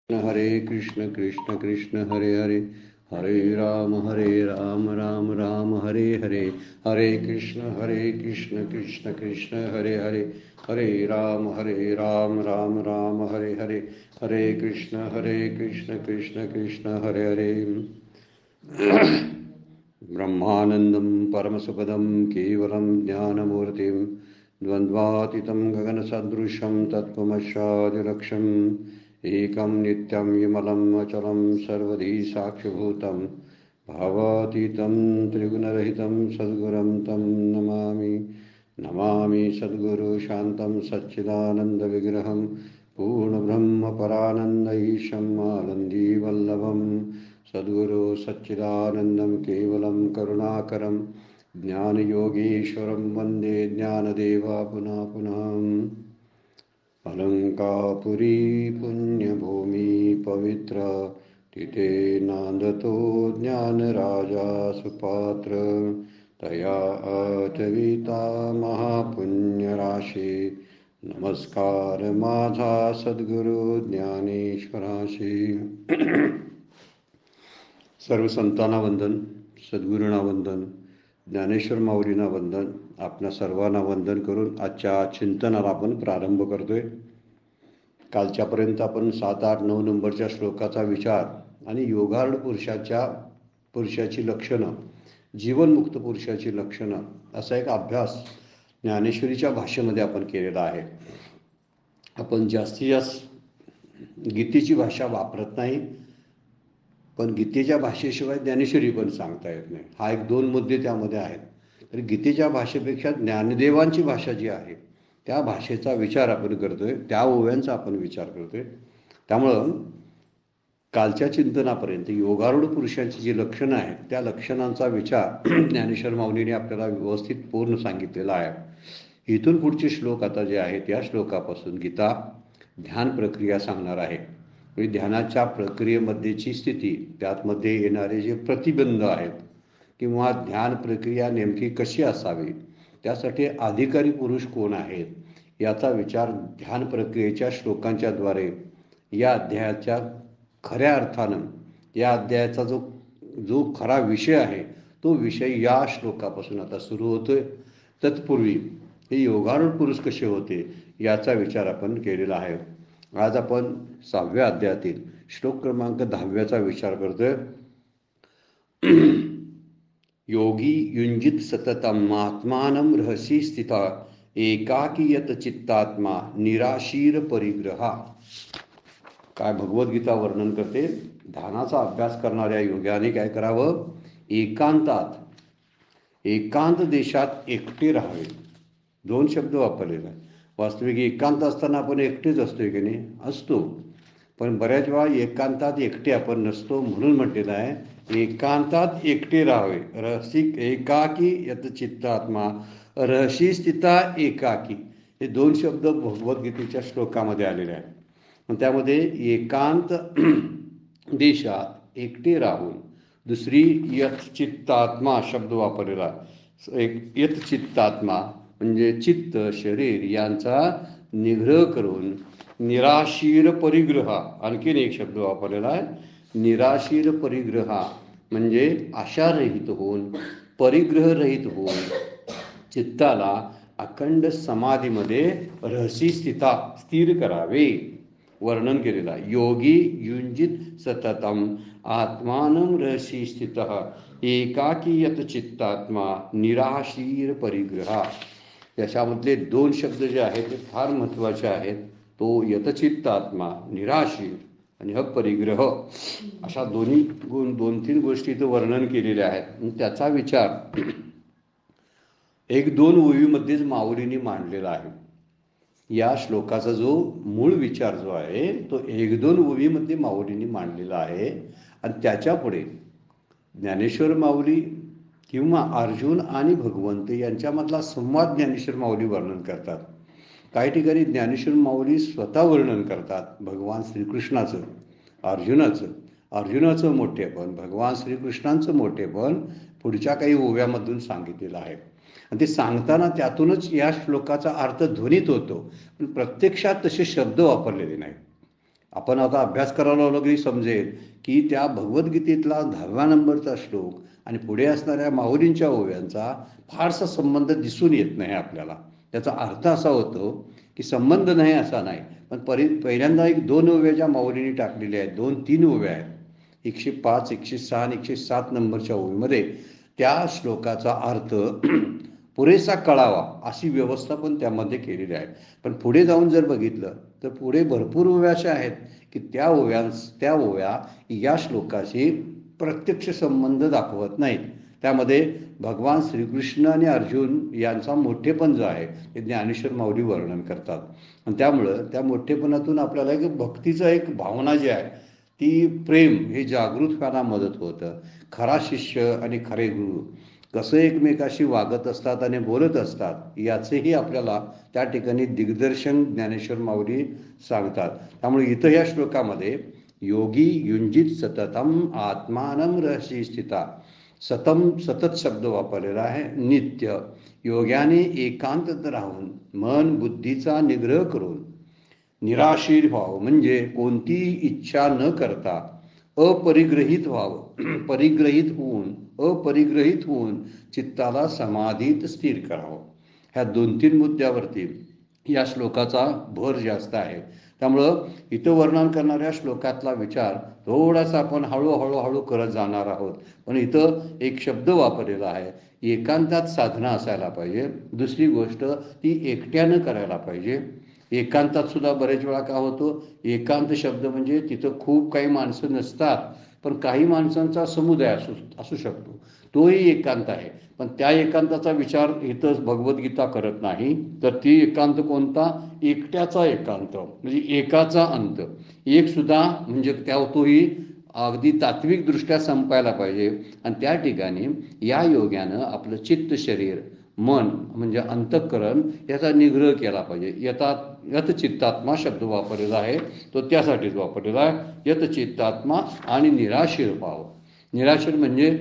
हरे कृष्ण कृष्ण कृष्ण हरे हरे, हरे राम राम राम हरे हरे, हरे कृष्ण कृष्ण कृष्ण हरे हरे, हरे राम राम राम हरे हरे, हरे कृष्ण कृष्ण कृष्ण हरे हरे। ब्रह्मानन्दं परमसुखदं केवलं ज्ञानमूर्तिं द्वन्द्वातीतं गगनसदृशं तत्त्वमस्यादिलक्ष्यम् एकं नित्यं विमलम् अचलं सर्वधी साक्षिभूतं भावातीतं त्रिगुणरहितं सद्गुरुं तं नमामि। नमामि सद्गुरु शान्तं सच्चिदानन्दविग्रहं पूर्णब्रह्मपरानन्द ईशम् आनन्दीवल्लभम् सद्गुरु सच्चिदानन्दं केवलं करुणाकरं ज्ञानयोगीश्वरं वन्दे ज्ञानदेवा पुनः पुनः। अलंकापुरी पुण्यभूमि पवित्र तिथे नांदतो ज्ञानराजा सुपात्र तया आचरिता महापुण्यराशी नमस्कार माझा सद्गुरु ज्ञानेश्वराशी। सर्व संतांना वंदन, सद्गुरूंना वंदन, ज्ञानेश्वर माऊलींना वंदन, आपणा सर्वांना वंदन करून आजच्या चिंतनाला आपण प्रारंभ करतोय। कालच्यापर्यंत आपण 7, 8, 9 नंबरच्या श्लोकाचा विचार आणि योगारूढ पुरुषाची लक्षणं, जीवनमुक्त पुरुषाची लक्षणं असा एक अभ्यास ज्ञानेश्वरीच्या भाषेमध्ये आपण केलेला आहे। आपण जास्तीत जास्त गीतेची भाषा वापरत नाही, पण गीतेच्या भाषेशिवाय ज्ञानेश्वरी पण सांगता येत नाही। हा एक 2 मुद्दे त्यामध्ये आहेत। तर गीतेच्या भाषेपेक्षा ज्ञानदेवांची भाषा जी आहे त्या भाषेचा विचार आपण करतोय, त्या ओव्यांचा आपण विचार करतोय। त्यामुळं कालच्या चिंतनापर्यंत योगारूढ पुरुषांची जी लक्षणं आहेत त्या लक्षणांचा विचार ज्ञानेश्वर माऊलीने आपल्याला व्यवस्थित पूर्ण सांगितलेला आहे। इथून पुढचे श्लोक आता जे आहेत या श्लोकापासून गीता ध्यान प्रक्रिया सांगणार आहे। ध्यानाच्या प्रक्रियेमध्येची स्थिती, त्यामध्ये येणारे जे प्रतिबंध आहेत किंवा ध्यान प्रक्रिया नेमकी कशी असावी, त्यासाठी अधिकारी पुरुष कोण आहेत याचा विचार ध्यान प्रक्रियेच्या श्लोकांच्या द्वारे या अध्यायाच्या खऱ्या अर्थानं या अध्यायाचा जो खरा विषय आहे तो विषय या श्लोकापासून आता सुरू होतोय। तत्पूर्वी हे योगारूढ पुरुष कसे होते याचा विचार आपण केलेला आहे। आज आपण 6व्या अध्यायातील श्लोक क्रमांक 10व्याचा विचार करतोय। योगी युंजित सततम आत्मानं रहसी स्थिता एकाकी यत चित्तात्मा निराशीर परिग्रहा। काय भगवद्गीता वर्णन करते, ध्यानाचा अभ्यास करणाऱ्या योग्याने काय करावं, एकांत देशात एकटे राहावे। 2 शब्द वापरलेले आहेत। वास्तविक एकांत असताना आपण एकटेच असतोय की नाही, असतो, पण बऱ्याच वेळा एकांतात एकटे आपण नसतो, म्हणून म्हटलेलं आहे एकांतात एकटे राहावे। रहसी एकाकी यत चित्तात्मा, रहसी स्थिता एकाकी, हे 2 शब्द भगवद्गीतेच्या श्लोकामध्ये आलेले आहेत। त्यामध्ये एकांत देशात एकटे राहून, दुसरी यत चित्तात्मा शब्द वापरलेला। यत चित्तात्मा म्हणजे चित्त शरीर यांचा निग्रह करून निराशीर परिग्रहा, आणखीन एक शब्द वापरलेला आहे निराशीर परिग्रहा, म्हणजे आशारहित होऊन परिग्रह रहित होऊन चित्ताला अखंड समाधीमध्ये रहसी स्थिर करावे वर्णन केलेला। योगी युंजित सततम आत्मानं रहसी स्थितः एकाकी यत चित्तात्मा निराशीर परिग्रहा। याच्यामधले 2 शब्द जे आहेत ते फार महत्त्वाचे आहेत। तो यतचित्तात्मा निराशीर आणि अपरिग्रह अशा 2-3 गोष्टी इथं वर्णन केलेल्या आहेत। त्याचा विचार 1-2 ओवीमध्येच माऊलींनी मांडलेला आहे। या श्लोकाचा जो मूळ विचार जो आहे तो 1-2 ओवीमध्ये माऊलींनी मांडलेला आहे। आणि त्याच्या पुढे ज्ञानेश्वर माऊली किंवा अर्जुन आणि भगवंत यांच्यामधला संवाद ज्ञानेश्वर माऊली वर्णन करतात। काही ठिकाणी ज्ञानेश्वर माऊली स्वतः वर्णन करतात भगवान श्रीकृष्णाचं, अर्जुनाचं मोठेपण, भगवान श्रीकृष्णांचं मोठेपण पुढच्या काही ओव्यामधून सांगितलेलं आहे। आणि ते सांगताना त्यातूनच या श्लोकाचा अर्थ ध्वनित होतो, पण प्रत्यक्षात तसे शब्द वापरलेले नाहीत। आपण आता अभ्यास करायला लागलो की समजेल की त्या भगवद्गीतेतला 10व्या नंबरचा श्लोक आणि पुढे असणाऱ्या माऊलींच्या ओव्यांचा फारसा संबंध दिसून येत नाही आपल्याला. त्याचा अर्थ असा होतो की संबंध नाही असा नाही, पण पहिल्यांदा एक 2 ओव्या ज्या माऊलींनी टाकलेल्या आहेत, 2-3 ओव्या आहेत, 105, 106 आणि 107 नंबरच्या ओवीमध्ये त्या श्लोकाचा अर्थ पुरेसा कळावा अशी व्यवस्था पण त्यामध्ये केलेली आहे. पण पुढे जाऊन जर बघितलं तर पुढे भरपूर ओव्या अशा आहेत की त्या ओव्या या श्लोकाशी प्रत्यक्ष संबंध दाखवत नाहीत. त्यामध्ये भगवान श्रीकृष्ण आणि अर्जुन यांचा मोठेपण जो आहे ते ज्ञानेश्वर माऊली वर्णन करतात. आणि त्यामुळं त्या मोठेपणातून आपल्याला एक भक्तीचं एक भावना जी आहे ती प्रेम हे जागृत व्हायला मदत होतं. खरा शिष्य आणि खरे गुरु कसं एकमेकाशी वागत असतात आणि बोलत असतात याचेही आपल्याला त्या ठिकाणी दिग्दर्शन ज्ञानेश्वर माऊली सांगतात. त्यामुळे इथं या श्लोकामध्ये योगी युंजित सततम आत्मानं रहसी स्थिता, सतत शब्द वापरलेला आहे. नित्य योग्याने एकांतत राहून मन बुद्धीचा निग्रह करून निराशीर व्हावं, म्हणजे कोणतीही इच्छा न करता अपरिग्रहित व्हावं, अपरिग्रहित होऊन चित्ताला समाधीत स्थिर करावं. ह्या 2-3 मुद्द्यावरती या श्लोकाचा भर जास्त आहे. त्यामुळं इथं वर्णन करणाऱ्या श्लोकातला विचार थोडासा आपण हळूहळू करत जाणार आहोत. पण इथं एक शब्द वापरलेला आहे, एकांतात साधना असायला पाहिजे. दुसरी गोष्ट ती एकट्यानं करायला पाहिजे. एकांतात सुद्धा बरेच वेळा का होतो, एकांत शब्द म्हणजे तिथं खूप काही माणसं नसतात, पण काही माणसांचा समुदाय असू शकतो, तोही एकांत आहे. पण त्या एकांताचा विचार इथं भगवद्गीता करत नाही. तर ती एकांत कोणता? एकट्याचा एकांत, म्हणजे एकाचा अंत. एक सुद्धा म्हणजे तोही अगदी तात्विकदृष्ट्या संपायला पाहिजे. आणि त्या ठिकाणी या योग्यानं आपलं चित्त शरीर मन म्हणजे अंतःकरण याचा निग्रह केला पाहिजे. यत चित्तात्मा शब्द वापरलेला आहे तो त्यासाठीच वापरलेला आहे. यत चित्तात्मा आणि निराशीर भाव. निराशीर म्हणजे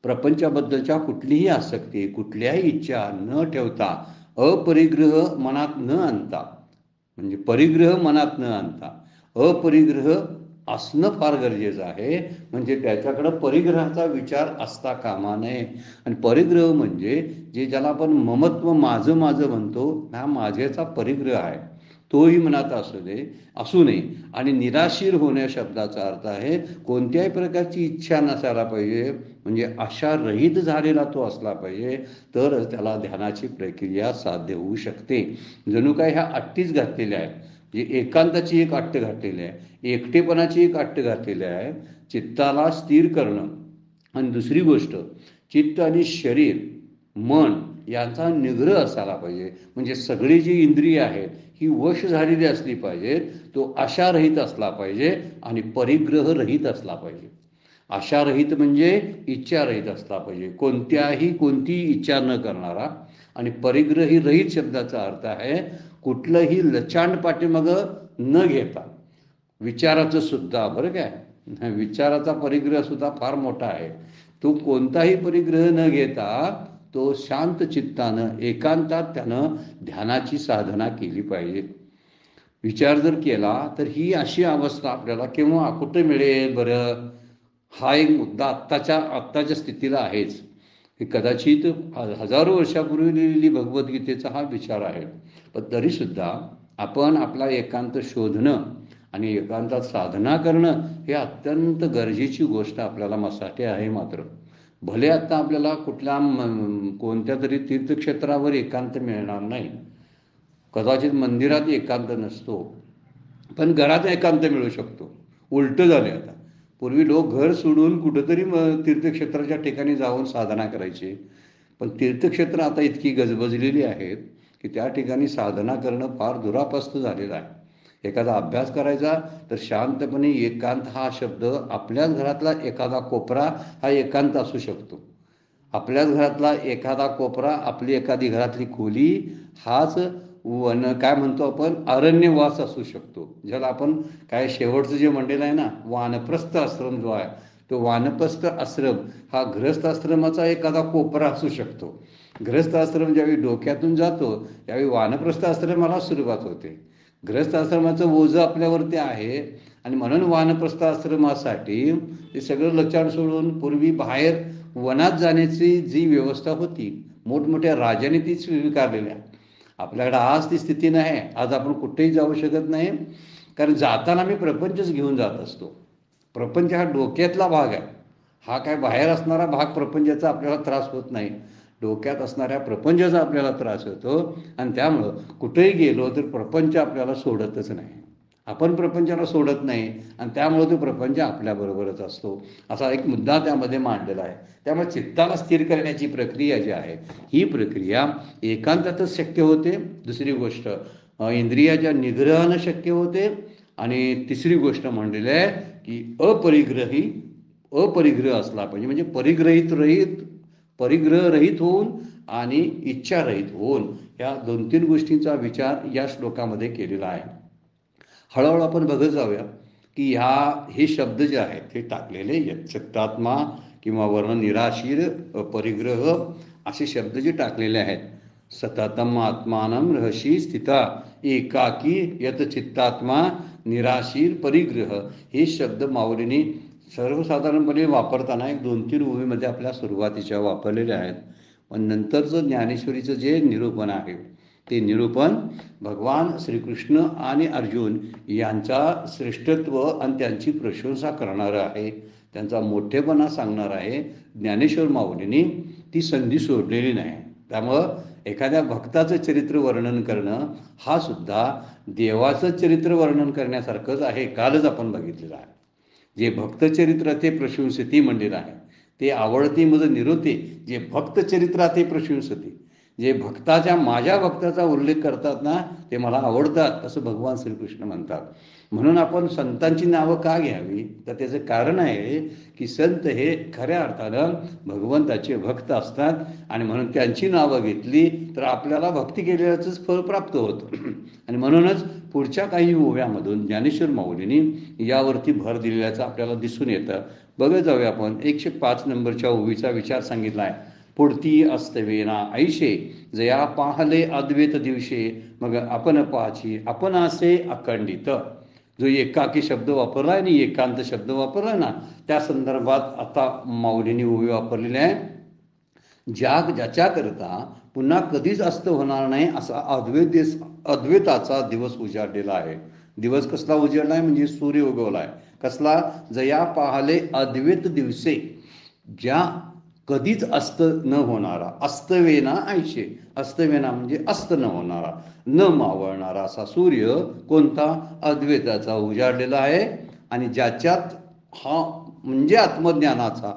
प्रपंचाबद्दलच्या कुठलीही आसक्ती कुठल्याही इच्छा न ठेवता अपरिग्रह मनात न आणता, म्हणजे परिग्रह मनात न आणता अपरिग्रह असणं फार गरजेचं आहे. म्हणजे त्याच्याकडं परिग्रहाचा विचार असता कामा नये. आणि परिग्रह म्हणजे ज्याला आपण ममत्व माझं म्हणतो, हा माझ्याचा परिग्रह आहे, तोही मनात असू नये. आणि निराशीर होण्या शब्दाचा अर्थ आहे कोणत्याही प्रकारची इच्छा नसायला पाहिजे, म्हणजे आशारहित झालेला तो असला पाहिजे, तरच त्याला ध्यानाची प्रक्रिया साध्य होऊ शकते. जणू काय ह्या अट्टीच घातलेल्या आहेत. म्हणजे एकांताची एक अट्ट घातलेली आहे, एकटेपणाची एक अट्ट घातलेली आहे, चित्ताला स्थिर करणं. आणि दुसरी गोष्ट चित्त आणि शरीर मन यांचा निग्रह असायला पाहिजे. म्हणजे सगळी जी इंद्रिय आहेत ही वश झालेली असली पाहिजे. तो आशारहित असला पाहिजे आणि परिग्रहरहित असला पाहिजे. आशारहित म्हणजे इच्छारहित असला पाहिजे, कोणतीही इच्छा न करणारा. आणि परिग्रही रहित शब्दाचा अर्थ आहे कुठलंही लचांड पाठीमागं न घेता. विचाराचं सुद्धा बरं काय, विचाराचा परिग्रह सुद्धा फार मोठा आहे. तो कोणताही परिग्रह न घेता तो शांत चित्तानं एकांतात त्यानं ध्यानाची साधना केली पाहिजे. विचार जर केला तर ही अशी अवस्था आपल्याला केव्हा कुठे मिळेल बरं, हा एक मुद्दा आत्ताच्या स्थितीला आहेच. कदाचित हजारो वर्षापूर्वी लिहिलेली भगवद्गीतेचा हा विचार आहे. पण तरीसुद्धा आपण आपला एकांत शोधणं आणि एकांतात साधना करणं हे अत्यंत गरजेची गोष्ट आपल्याला मसाठी आहे. मात्र भले आता आपल्याला कोणत्या तरी तीर्थक्षेत्रावर एकांत मिळणार नाही, कदाचित मंदिरात एकांत नसतो, पण घरात एकांत मिळू शकतो. उलटं झाले आता. पूर्वी लोक घर सोडून कुठंतरी तीर्थक्षेत्राच्या ठिकाणी जाऊन साधना करायची, पण तीर्थक्षेत्र आता इतकी गजबजलेली आहेत की त्या ठिकाणी साधना करणं फार दुरापास्त झालेलं आहे. एखादा अभ्यास करायचा तर शांतपणे एकांत हा शब्द आपल्याच घरातला एखादा कोपरा हा एकांत असू शकतो. आपल्याच घरातला एखादा कोपरा, आपली एखादी घरातली खोली हाच काय म्हणतो आपण अरण्यवास असू शकतो. ज्याला आपण काय शेवटचं जे म्हणलेलं आहे ना वानप्रस्थ आश्रम जो आहे, तो वानप्रस्थ आश्रम हा गृहस्थ आश्रमाचा एखादा कोपरा असू शकतो. गृहस्थ आश्रम ज्यावेळी डोक्यातून जातो त्यावेळी वानप्रस्थ आश्रमाला सुरुवात होते. गृहस्थ आश्रमाचं ओझं आपल्यावरती आहे आणि म्हणून वानप्रस्थ आश्रमासाठी ते सगळं लचाड सोडून पूर्वी बाहेर वनात जाण्याची जी व्यवस्था होती मोठमोठ्या राजाने ती स्वीकारलेल्या. आपल्याकडे आज ती स्थिती नाही. आज आपण कुठेही जाऊ शकत नाही, कारण जाताना मी प्रपंचच घेऊन जात असतो. प्रपंच हा डोक्यातला भाग आहे. हा काय बाहेर असणारा भाग प्रपंचाचा आपल्याला त्रास होत नाही. डोक्यात असणाऱ्या प्रपंचाचा आपल्याला त्रास होतो आणि त्यामुळं कुठेही गेलो तर प्रपंच आपल्याला सोडतच नाही. आपण प्रपंचाला सोडत नाही आणि त्यामुळे तो प्रपंच आपल्याबरोबरच असतो, असा एक मुद्दा त्यामध्ये मांडलेला आहे. त्यामुळे चित्ताला स्थिर करण्याची प्रक्रिया जी आहे ही प्रक्रिया एकांतातच शक्य होते. दुसरी गोष्ट इंद्रियाच्या निग्रहानं शक्य होते. आणि तिसरी गोष्ट म्हणलेली आहे की अपरिग्रह असला पाहिजे, म्हणजे परिग्रह रहित होऊन आणि इच्छारहित होऊन या 2-3 गोष्टींचा विचार या श्लोकामध्ये केलेला आहे. हळूहळू आपण बघत जाऊया की हे शब्द जे आहेत ते टाकलेले चित्तात्मा किंवा वर्ण निराशीर परिग्रह असे शब्द जे टाकलेले आहेत. सततम आत्मानं रहशी स्थिता एकाकी यत चित्तात्मा निराशीर परिग्रह हे शब्द माऊलींनी सर्वसाधारणपणे वापरताना एक 2-3 ओवीमध्ये आपल्या सुरुवातीच्या वापरलेल्या आहेत. पण नंतरचं ज्ञानेश्वरीचं जे निरूपण आहे ते निरूपण भगवान श्रीकृष्ण आणि अर्जुन यांचा श्रेष्ठत्व आणि त्यांची प्रशंसा करणारं आहे, त्यांचा मोठेपणा सांगणार आहे. ज्ञानेश्वर माऊलींनी ती संधी सोडलेली नाही. त्यामुळं एखाद्या भक्ताचं चरित्र वर्णन करणं हा सुद्धा देवाचं चरित्र वर्णन करण्यासारखंच आहे. कालच आपण बघितलेलं आहे. जे भक्तचरित्र ते प्रशंसती म्हणलेलं आहे, ते आवडती मज निरोते. जे भक्तचरित्र ते प्रशंसती, जे माझ्या भक्ताचा उल्लेख करतात ना ते मला आवडतात असं भगवान श्रीकृष्ण म्हणतात. म्हणून आपण संतांची नावं का घ्यावी, तर त्याचं कारण आहे की संत हे खऱ्या अर्थानं भगवंताचे भक्त असतात आणि म्हणून त्यांची नावं घेतली तर आपल्याला भक्ती केलेल्याचंच फळ प्राप्त होतं. आणि म्हणूनच पुढच्या काही ओव्यामधून ज्ञानेश्वर माऊलींनी यावरती भर दिलेल्याचं आपल्याला दिसून येतं. बघत जाऊया आपण. 105 नंबरच्या ओवीचा विचार सांगितला आहे. पुढती असतवेना ऐशे जया पाहले अद्वैत दिवशे मग आपण पाची आपण असे अखंडित. जो एकाकी शब्द वापरला आहे आणि एकांत शब्द वापरला ना त्या संदर्भात आता माऊलींनी ओवी वापरलेली आहे. ज्याच्याकरता पुन्हा कधीच अस्त होणार नाही असा अद्वैताचा दिवस उजाडलेला आहे. दिवस कसला उजाडला आहे, म्हणजे सूर्य उगवला आहे. कसला? जया पाहले अद्वैत दिवसे, ज्या कधीच अस्त न होणारा. अस्तवेना ऐशे, अस्तवेना म्हणजे अस्त न होणारा, न मावळणारा असा सूर्य कोणता? अद्वैताचा उजाडलेला आहे. आणि ज्याच्यात हा म्हणजे आत्मज्ञानाचा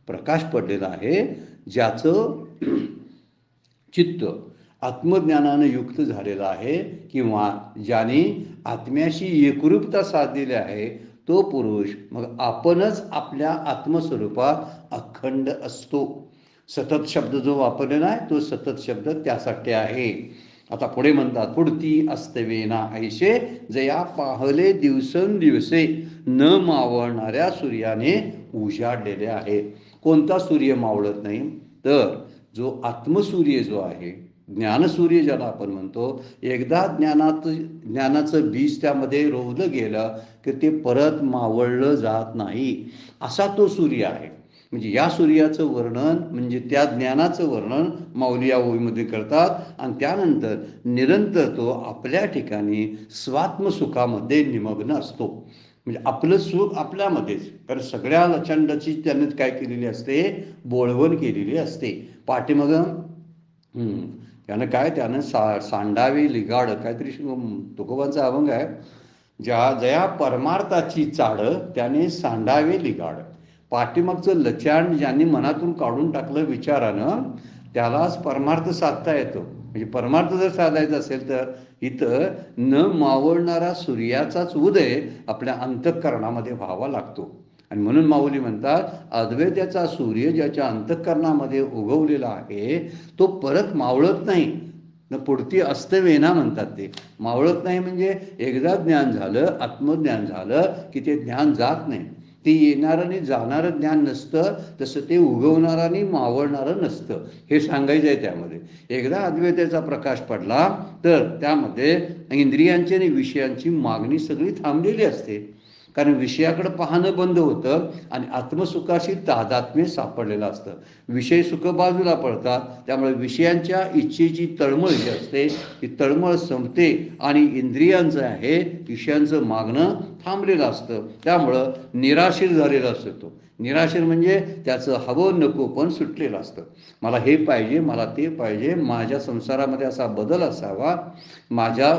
प्रकाश पडलेला आहे, ज्याचं चित्त आत्मज्ञानानं युक्त झालेलं आहे किंवा ज्याने आत्म्याशी एकरूपता साधलेली आहे, तो पुरुष मग आपणच आपल्या आत्मस्वरूपात अखंड असतो. सतत शब्द जो वापरलेला आहे तो सतत शब्द त्यासाठी आहे. आता पुढे म्हणतात, पुढती असतवेना ऐशे जया पाहले दिवसेंदिवसे न मावळणाऱ्या सूर्याने उजाडलेले आहे. कोणता सूर्य मावळत नाही? तर जो आत्मसूर्य जो आहे, ज्ञानसूर्य ज्याला आपण म्हणतो, एकदा ज्ञानाचं बीज त्यामध्ये रोवलं गेलं की ते परत मावळलं जात नाही, असा तो सूर्य आहे. म्हणजे या सूर्याचं वर्णन म्हणजे त्या ज्ञानाचं वर्णन माऊली या ओवीमध्ये करतात. आणि त्यानंतर निरंतर तो आपल्या ठिकाणी स्वात्मसुखामध्ये निमग्न असतो. म्हणजे आपलं सुख आपल्यामध्येच, कारण सगळ्या लचंडाची त्याने काय केलेली असते? बोळवण केलेली असते. पाठीमागं त्यानं सांडावे लिगाड काहीतरी तुकोबांचा अभंग आहे. जया परमार्थाची चाड त्याने सांडावे लिगाड. पाठीमागचं लचांड ज्यांनी मनातून काढून टाकलं विचारानं त्यालाच परमार्थ साधता येतो. म्हणजे परमार्थ जर साधायचा असेल तर इथं न मावळणारा सूर्याचाच उदय आपल्या अंतःकरणामध्ये व्हावा लागतो. आणि म्हणून माऊली म्हणतात, अद्वैताचा सूर्य ज्याच्या अंतःकरणामध्ये उगवलेला आहे तो परत मावळत नाही. न पुढती अस्तवेना म्हणतात, ते मावळत नाही. म्हणजे एकदा ज्ञान झालं, आत्मज्ञान झालं की ते ज्ञान जात नाही. ते येणारं आणि जाणारं ज्ञान नसतं, तसं ते उगवणारं आणि मावळणारं नसतं, हे सांगायचं आहे त्यामध्ये. एकदा अद्वैताचा प्रकाश पडला तर त्यामध्ये इंद्रियांची आणि विषयांची मागणी सगळी थांबलेली असते, कारण विषयाकडे पाहणं बंद होतं आणि आत्मसुखाशी तादात्म्य सापडलेलं असतं. विषय सुख बाजूला पडतात, त्यामुळे विषयांच्या इच्छेची तळमळ जी असते ती तळमळ संपते आणि इंद्रियांचं आहे विषयांचं मागणं थांबलेलं असतं. त्यामुळं निराशीर झालेला असतो तो. निराशीर म्हणजे त्याचं हवं नको पण सुटलेलं असतं. मला हे पाहिजे, मला ते पाहिजे, माझ्या संसारामध्ये असा बदल असावा, माझ्या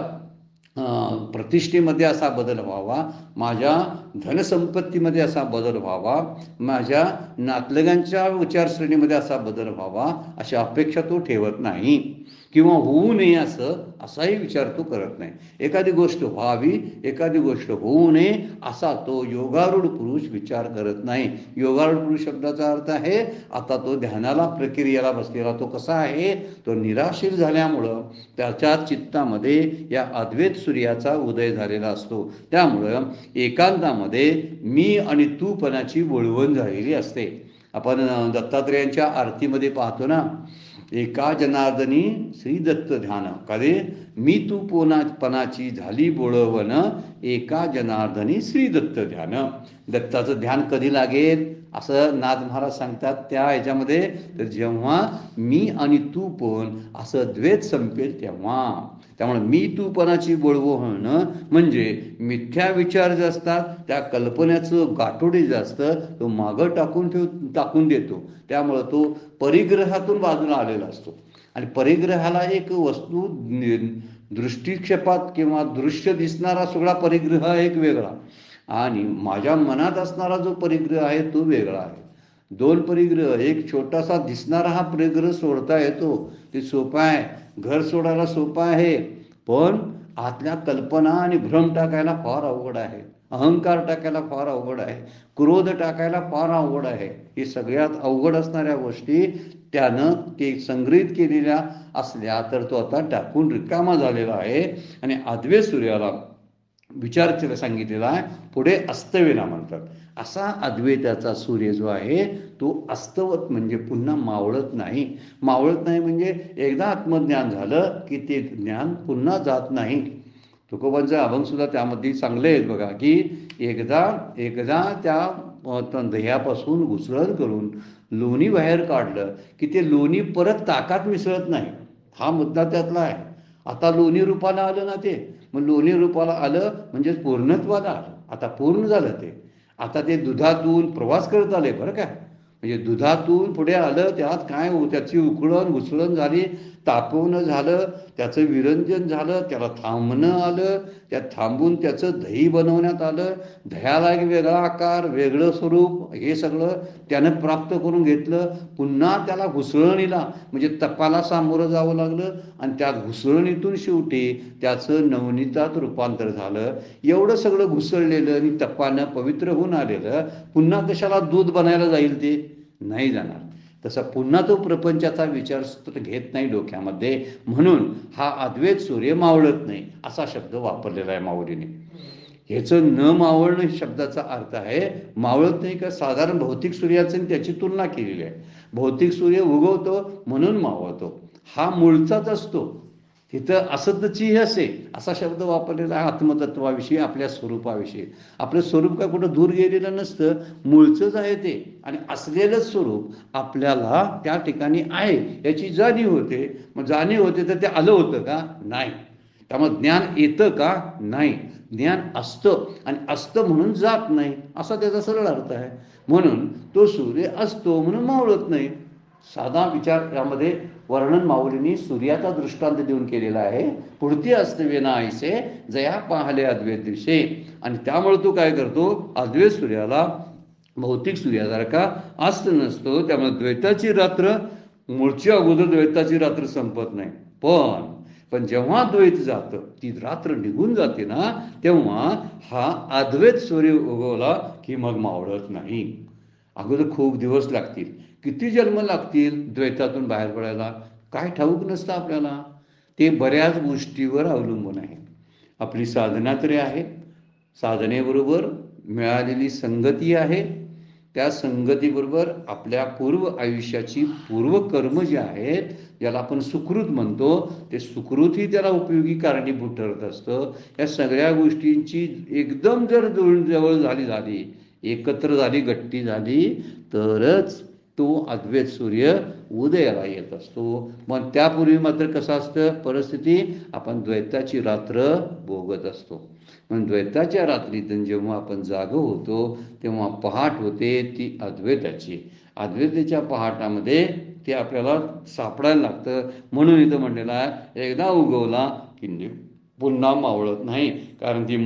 प्रतिष्ठेमध्ये असा बदल व्हावा, माझ्या धनसंपत्तीमध्ये असा बदल व्हावा, माझ्या नातलगांच्या विचारसरणीमध्ये असा बदल व्हावा, अशा अपेक्षा तो ठेवत नाही, किंवा होऊ नये असाही विचार तो करत नाही. एखादी गोष्ट व्हावी, एखादी गोष्ट होऊ नये असा तो योगारूढ पुरुष विचार करत नाही. योगारूढ पुरुष शब्दाचा अर्थ आहे आता तो ध्यानाला प्रक्रियेला बसलेला. तो कसा आहे? तो निराशीर झाल्यामुळं त्याच्या चित्तामध्ये या अद्वैत सूर्याचा उदय झालेला असतो. त्यामुळं एकांतामध्ये मी आणि तूपणाची वळवण झालेली असते. आपण दत्तात्रेयांच्या आरतीमध्ये पाहतो ना, एका जनार्दनी श्री दत्त ध्यान करे, मी तू पणाची झाली बोळवण, एका जनार्दनी श्री दत्त ध्यान. दत्ताचं ध्यान कधी लागेल असं नाथ महाराज सांगतात त्या ह्याच्यामध्ये, तर जेव्हा मी आणि तू पण असं द्वैत संपेल तेव्हा. त्यामुळे मी तूपणाची बोळवण म्हणजे मिथ्या विचार जे असतात त्या कल्पनेचं गाठोडे जे असतं तो मागं टाकून देतो. त्यामुळं तो परिग्रहातून बाजूला आलेला असतो. आणि परिग्रहाला एक वस्तू दृष्टिक्षेपात किंवा दृश्य दिसणारा सगळा परिग्रह एक वेगळा, आणि माझ्या मनात असणारा जो परिग्रह आहे तो वेगळा आहे. दोन परिग्रह. एक छोटासा दिसणारा हा परिग्रह सोडता येतो, ते सोपा आहे. घर सोडायला सोपं आहे, पण आतल्या कल्पना आणि भ्रम टाकायला फार अवघड आहे. अहंकार टाकायला फार अवघड आहे. क्रोध टाकायला फार अवघड आहे. हे सगळ्यात अवघड असणाऱ्या गोष्टी त्यानं ते संग्रहित केलेल्या असल्या तर तो आता टाकून रिकामा झालेला आहे. आणि अद्वैत सूर्याला विचार सांगितलेला आहे, पुढे अस्तवेला म्हणतात. असा अद्वैताचा सूर्य जो आहे तो अस्तवत म्हणजे पुन्हा मावळत नाही. मावळत नाही म्हणजे एकदा आत्मज्ञान झालं की ते ज्ञान पुन्हा जात नाही. तुकोबांचं अभंग सुद्धा त्यामध्ये चांगले आहेत बघा, की एकदा त्या दह्यापासून घुसळण करून लोणी बाहेर काढलं की ते लोणी परत ताकात मिसळत नाही. हा मुद्दा त्यातला आहे. आता लोणी रूपाला आलं ना ते, मग लोणी रूपाला आलं म्हणजे पूर्णत्वाला आलं. आता पूर्ण झालं ते. आता ते दुधातून प्रवास करत आले बरं का, म्हणजे दुधातून पुढे आलं, त्यात काय त्याची उकळण घुसळण झाली, तापवणं झालं, त्याचं विरंजन झालं, त्याला थांबणं आलं, त्यात थांबून त्याचं दही बनवण्यात आलं. दह्याला एक वेगळा आकार, वेगळं स्वरूप, हे सगळं त्यानं प्राप्त करून घेतलं. पुन्हा त्याला घुसळणीला म्हणजे तपाला सामोरं जावं लागलं, आणि त्या घुसळणीतून शेवटी त्याचं नवनीतात रूपांतर झालं. एवढं सगळं घुसळलेलं आणि तपानं पवित्र होऊन आलेलं पुन्हा कशाला दूध बनायला जाईल? ते नाही जाणार. तसा पुन्हा तो प्रपंचाचा विचार घेत नाही डोक्यामध्ये. म्हणून हा अद्वैत सूर्य मावळत नाही असा शब्द वापरलेला आहे माऊलीने. ह्याचं न मावळणं शब्दाचा अर्थ आहे मावळत नाही का, साधारण भौतिक सूर्याचं त्याची तुलना केलेली आहे. भौतिक सूर्य उगवतो म्हणून मावळतो, हा मूळचाच असतो. तिथं असतची असे असा शब्द वापरलेला आहे आत्मतत्वाविषयी, आपल्या स्वरूपाविषयी. आपलं स्वरूप काय कुठं दूर गेलेलं नसतं, मूळचंच आहे ते. आणि असलेलंच स्वरूप आपल्याला त्या ठिकाणी आहे याची जाणीव होते. मग जाणीव होते तर ते आलं होतं का? नाही. त्यामुळे ज्ञान येतं का? नाही. ज्ञान असतं, आणि असतं म्हणून जात नाही असा त्याचा सरळ अर्थ आहे. म्हणून तो सूर्य असतो म्हणून मावळत नाही. साधा विचार यामध्ये वर्णन माऊलींनी सूर्याचा दृष्टांत देऊन केलेला आहे. पुढती अस्तवेना ऐसे जया पाहले अद्वैत दिवसे. आणि त्यामुळे तो काय करतो, अद्वैत सूर्याला भौतिक सूर्यासारखा अस्त नसतो. त्यामुळे द्वैताची रात्र मूळची अगोदर द्वैताची रात्र संपत नाही. पण जेव्हा द्वैत जातं, ती रात्र निघून जाते ना, तेव्हा हा अद्वैत सूर्य उगवला की मग मावळत नाही. अगोदर खूप दिवस लागतील, किती जन्म लागतील द्वैतातून बाहेर पडायला काय ठाऊक नसतं आपल्याला. ते बऱ्याच गोष्टीवर अवलंबून आहे. आपली साधना तरी आहे, साधनेबरोबर मिळालेली संगती आहे, त्या संगतीबरोबर आपल्या पूर्व आयुष्याची पूर्वकर्म जे आहेत, ज्याला आपण सुकृत म्हणतो, ते सुकृतही त्याला उपयोगी कारणीभूत ठरत असतं. या सगळ्या गोष्टींची एकदम जर जवळ झाली, एकत्र झाली, गट्टी झाली, तरच तो अद्वैत सूर्य उदयाला येत असतो. मग त्यापूर्वी मात्र कसं असतं परिस्थिती, आपण द्वैताची रात्र भोगत असतो. मग द्वैताच्या रात्रीतून जेव्हा आपण जागं होतो तेव्हा पहाट होते ती अद्वैताची. अद्वैताच्या पहाटामध्ये ते आपल्याला सापडायला लागतं. म्हणून इथं म्हणलेलं आहे, एकदा उगवला की पुन्हा मावळत नाही. कारण ती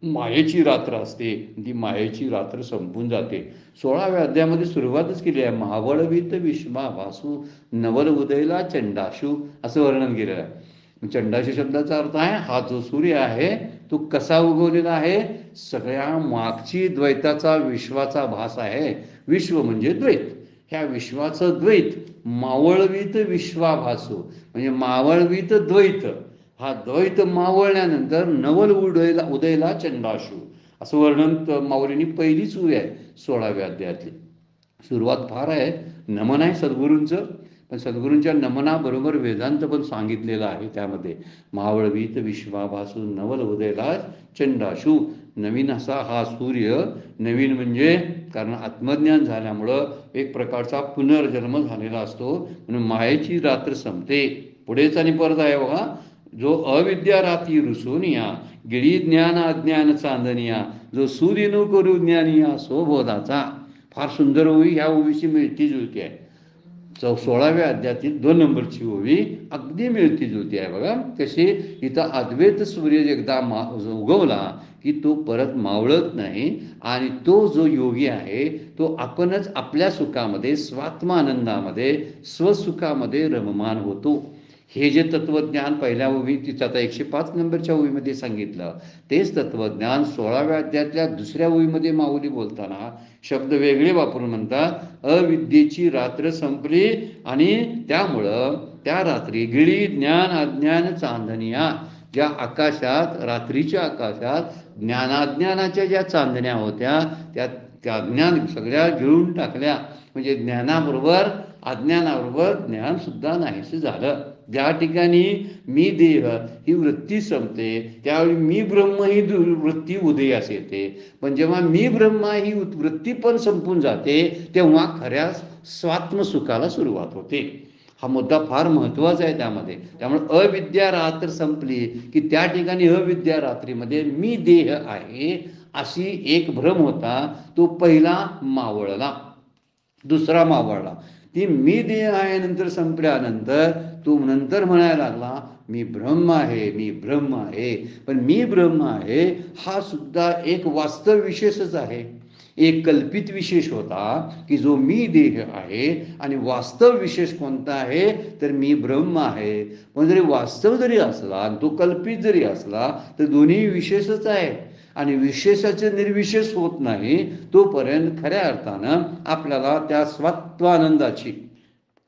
मायेची रात्र असते, ती मायेची रात्र संपून जाते. 16व्या अध्यायामध्ये सुरुवातच केली आहे, महाबळवीत विश्वा भासू नवल उदयला चंडाशू असं वर्णन केलेलं आहे. चंडाशू शब्दाचा अर्थ आहे, हा जो सूर्य आहे तो कसा उगवलेला आहे, सगळ्या मागची द्वैताचा विश्वाचा भास आहे. विश्व म्हणजे द्वैत, ह्या विश्वाचं द्वैत मावळवीत विश्वाभासू म्हणजे मावळवीत द्वैत, हा द्वैत मावळल्यानंतर नवल उदयला चंडाशू असं वर्णन माऊलींनी पहिली सूर्य आहे 16व्या अध्यायातली. सुरुवात फार आहे, नमन आहे सद्गुरूंचं, पण सद्गुरूंच्या नमनाबरोबर वेदांत पण सांगितलेलं आहे. त्यामध्ये मावळवीत विश्वाभासू नवल उदयला चंडाशू, नवीन असा हा सूर्य. नवीन म्हणजे कारण आत्मज्ञान झाल्यामुळं एक प्रकारचा पुनर्जन्म झालेला असतो, म्हणून मायेची रात्र संपते. पुढेच आणि परत आहे बघा, जो अविद्या राती रुसूनिया गिळी ज्ञान अज्ञान चांदनिया, जो सूर्यनु करू ज्ञानिया स्वबोधाचा. फार सुंदर ओवी ह्या ओवीची मिळती जुळती आहे. 16व्या अध्यायातील 2 नंबरची ओवी अगदी मिळती जुळती आहे बघा. कशी, इथं अद्वैत सूर्य एकदा उगवला की तो परत मावळत नाही, आणि तो जो योगी आहे तो आपणच आपल्या सुखामध्ये स्वात्मानंदामध्ये स्वसुखामध्ये रममान होतो. हे जे तत्वज्ञान पहिल्या ओवी तिथं आता 105 नंबरच्या ओवीमध्ये सांगितलं, तेच तत्वज्ञान 16व्या अध्यायातल्या 2ऱ्या ओवीमध्ये माऊली बोलताना शब्द वेगळे वापरून म्हणतात, अविद्येची रात्र संपली आणि त्यामुळं त्या रात्री गिळी ज्ञान अज्ञान चांदनिया. ज्या आकाशात, रात्रीच्या आकाशात ज्ञानाज्ञानाच्या ज्या चांदण्या होत्या त्या ज्ञान सगळ्या गिळून टाकल्या. म्हणजे ज्ञानाबरोबर अज्ञानाबरोबर ज्ञान सुद्धा नाहीसं झालं. ज्या ठिकाणी मी देह ही वृत्ती संपते त्यावेळी मी ब्रह्म ही वृत्ती उदयास येते. पण जेव्हा मी ब्रह्म ही वृत्ती पण संपून जाते तेव्हा खऱ्या स्वात्मसुखाला सुरुवात होते. हा मुद्दा फार महत्त्वाचा आहे त्यामध्ये. त्यामुळे अविद्या रात्र संपली की त्या ठिकाणी अविद्या रात्रीमध्ये मी देह आहे अशी एक भ्रम होता, तो पहिला मावळला, दुसरा मावळला. ती मी देह आहे नंतर संपल्यानंतर तो नंतर म्हणायला लागला, मी ब्रह्म आहे, मी ब्रह्म आहे. पण मी ब्रह्म आहे हा सुद्धा एक वास्तव विशेषच आहे. एक कल्पित विशेष होता की जो मी देह आहे, आणि वास्तव विशेष कोणता आहे तर मी ब्रह्म आहे. पण जरी वास्तव जरी असला आणि तो कल्पित जरी असला तर दोन्ही विशेषच आहे, आणि विशेषाचे निर्विशेष होत नाही तोपर्यंत खऱ्या अर्थानं आपल्याला त्या स्वात्वानंदाची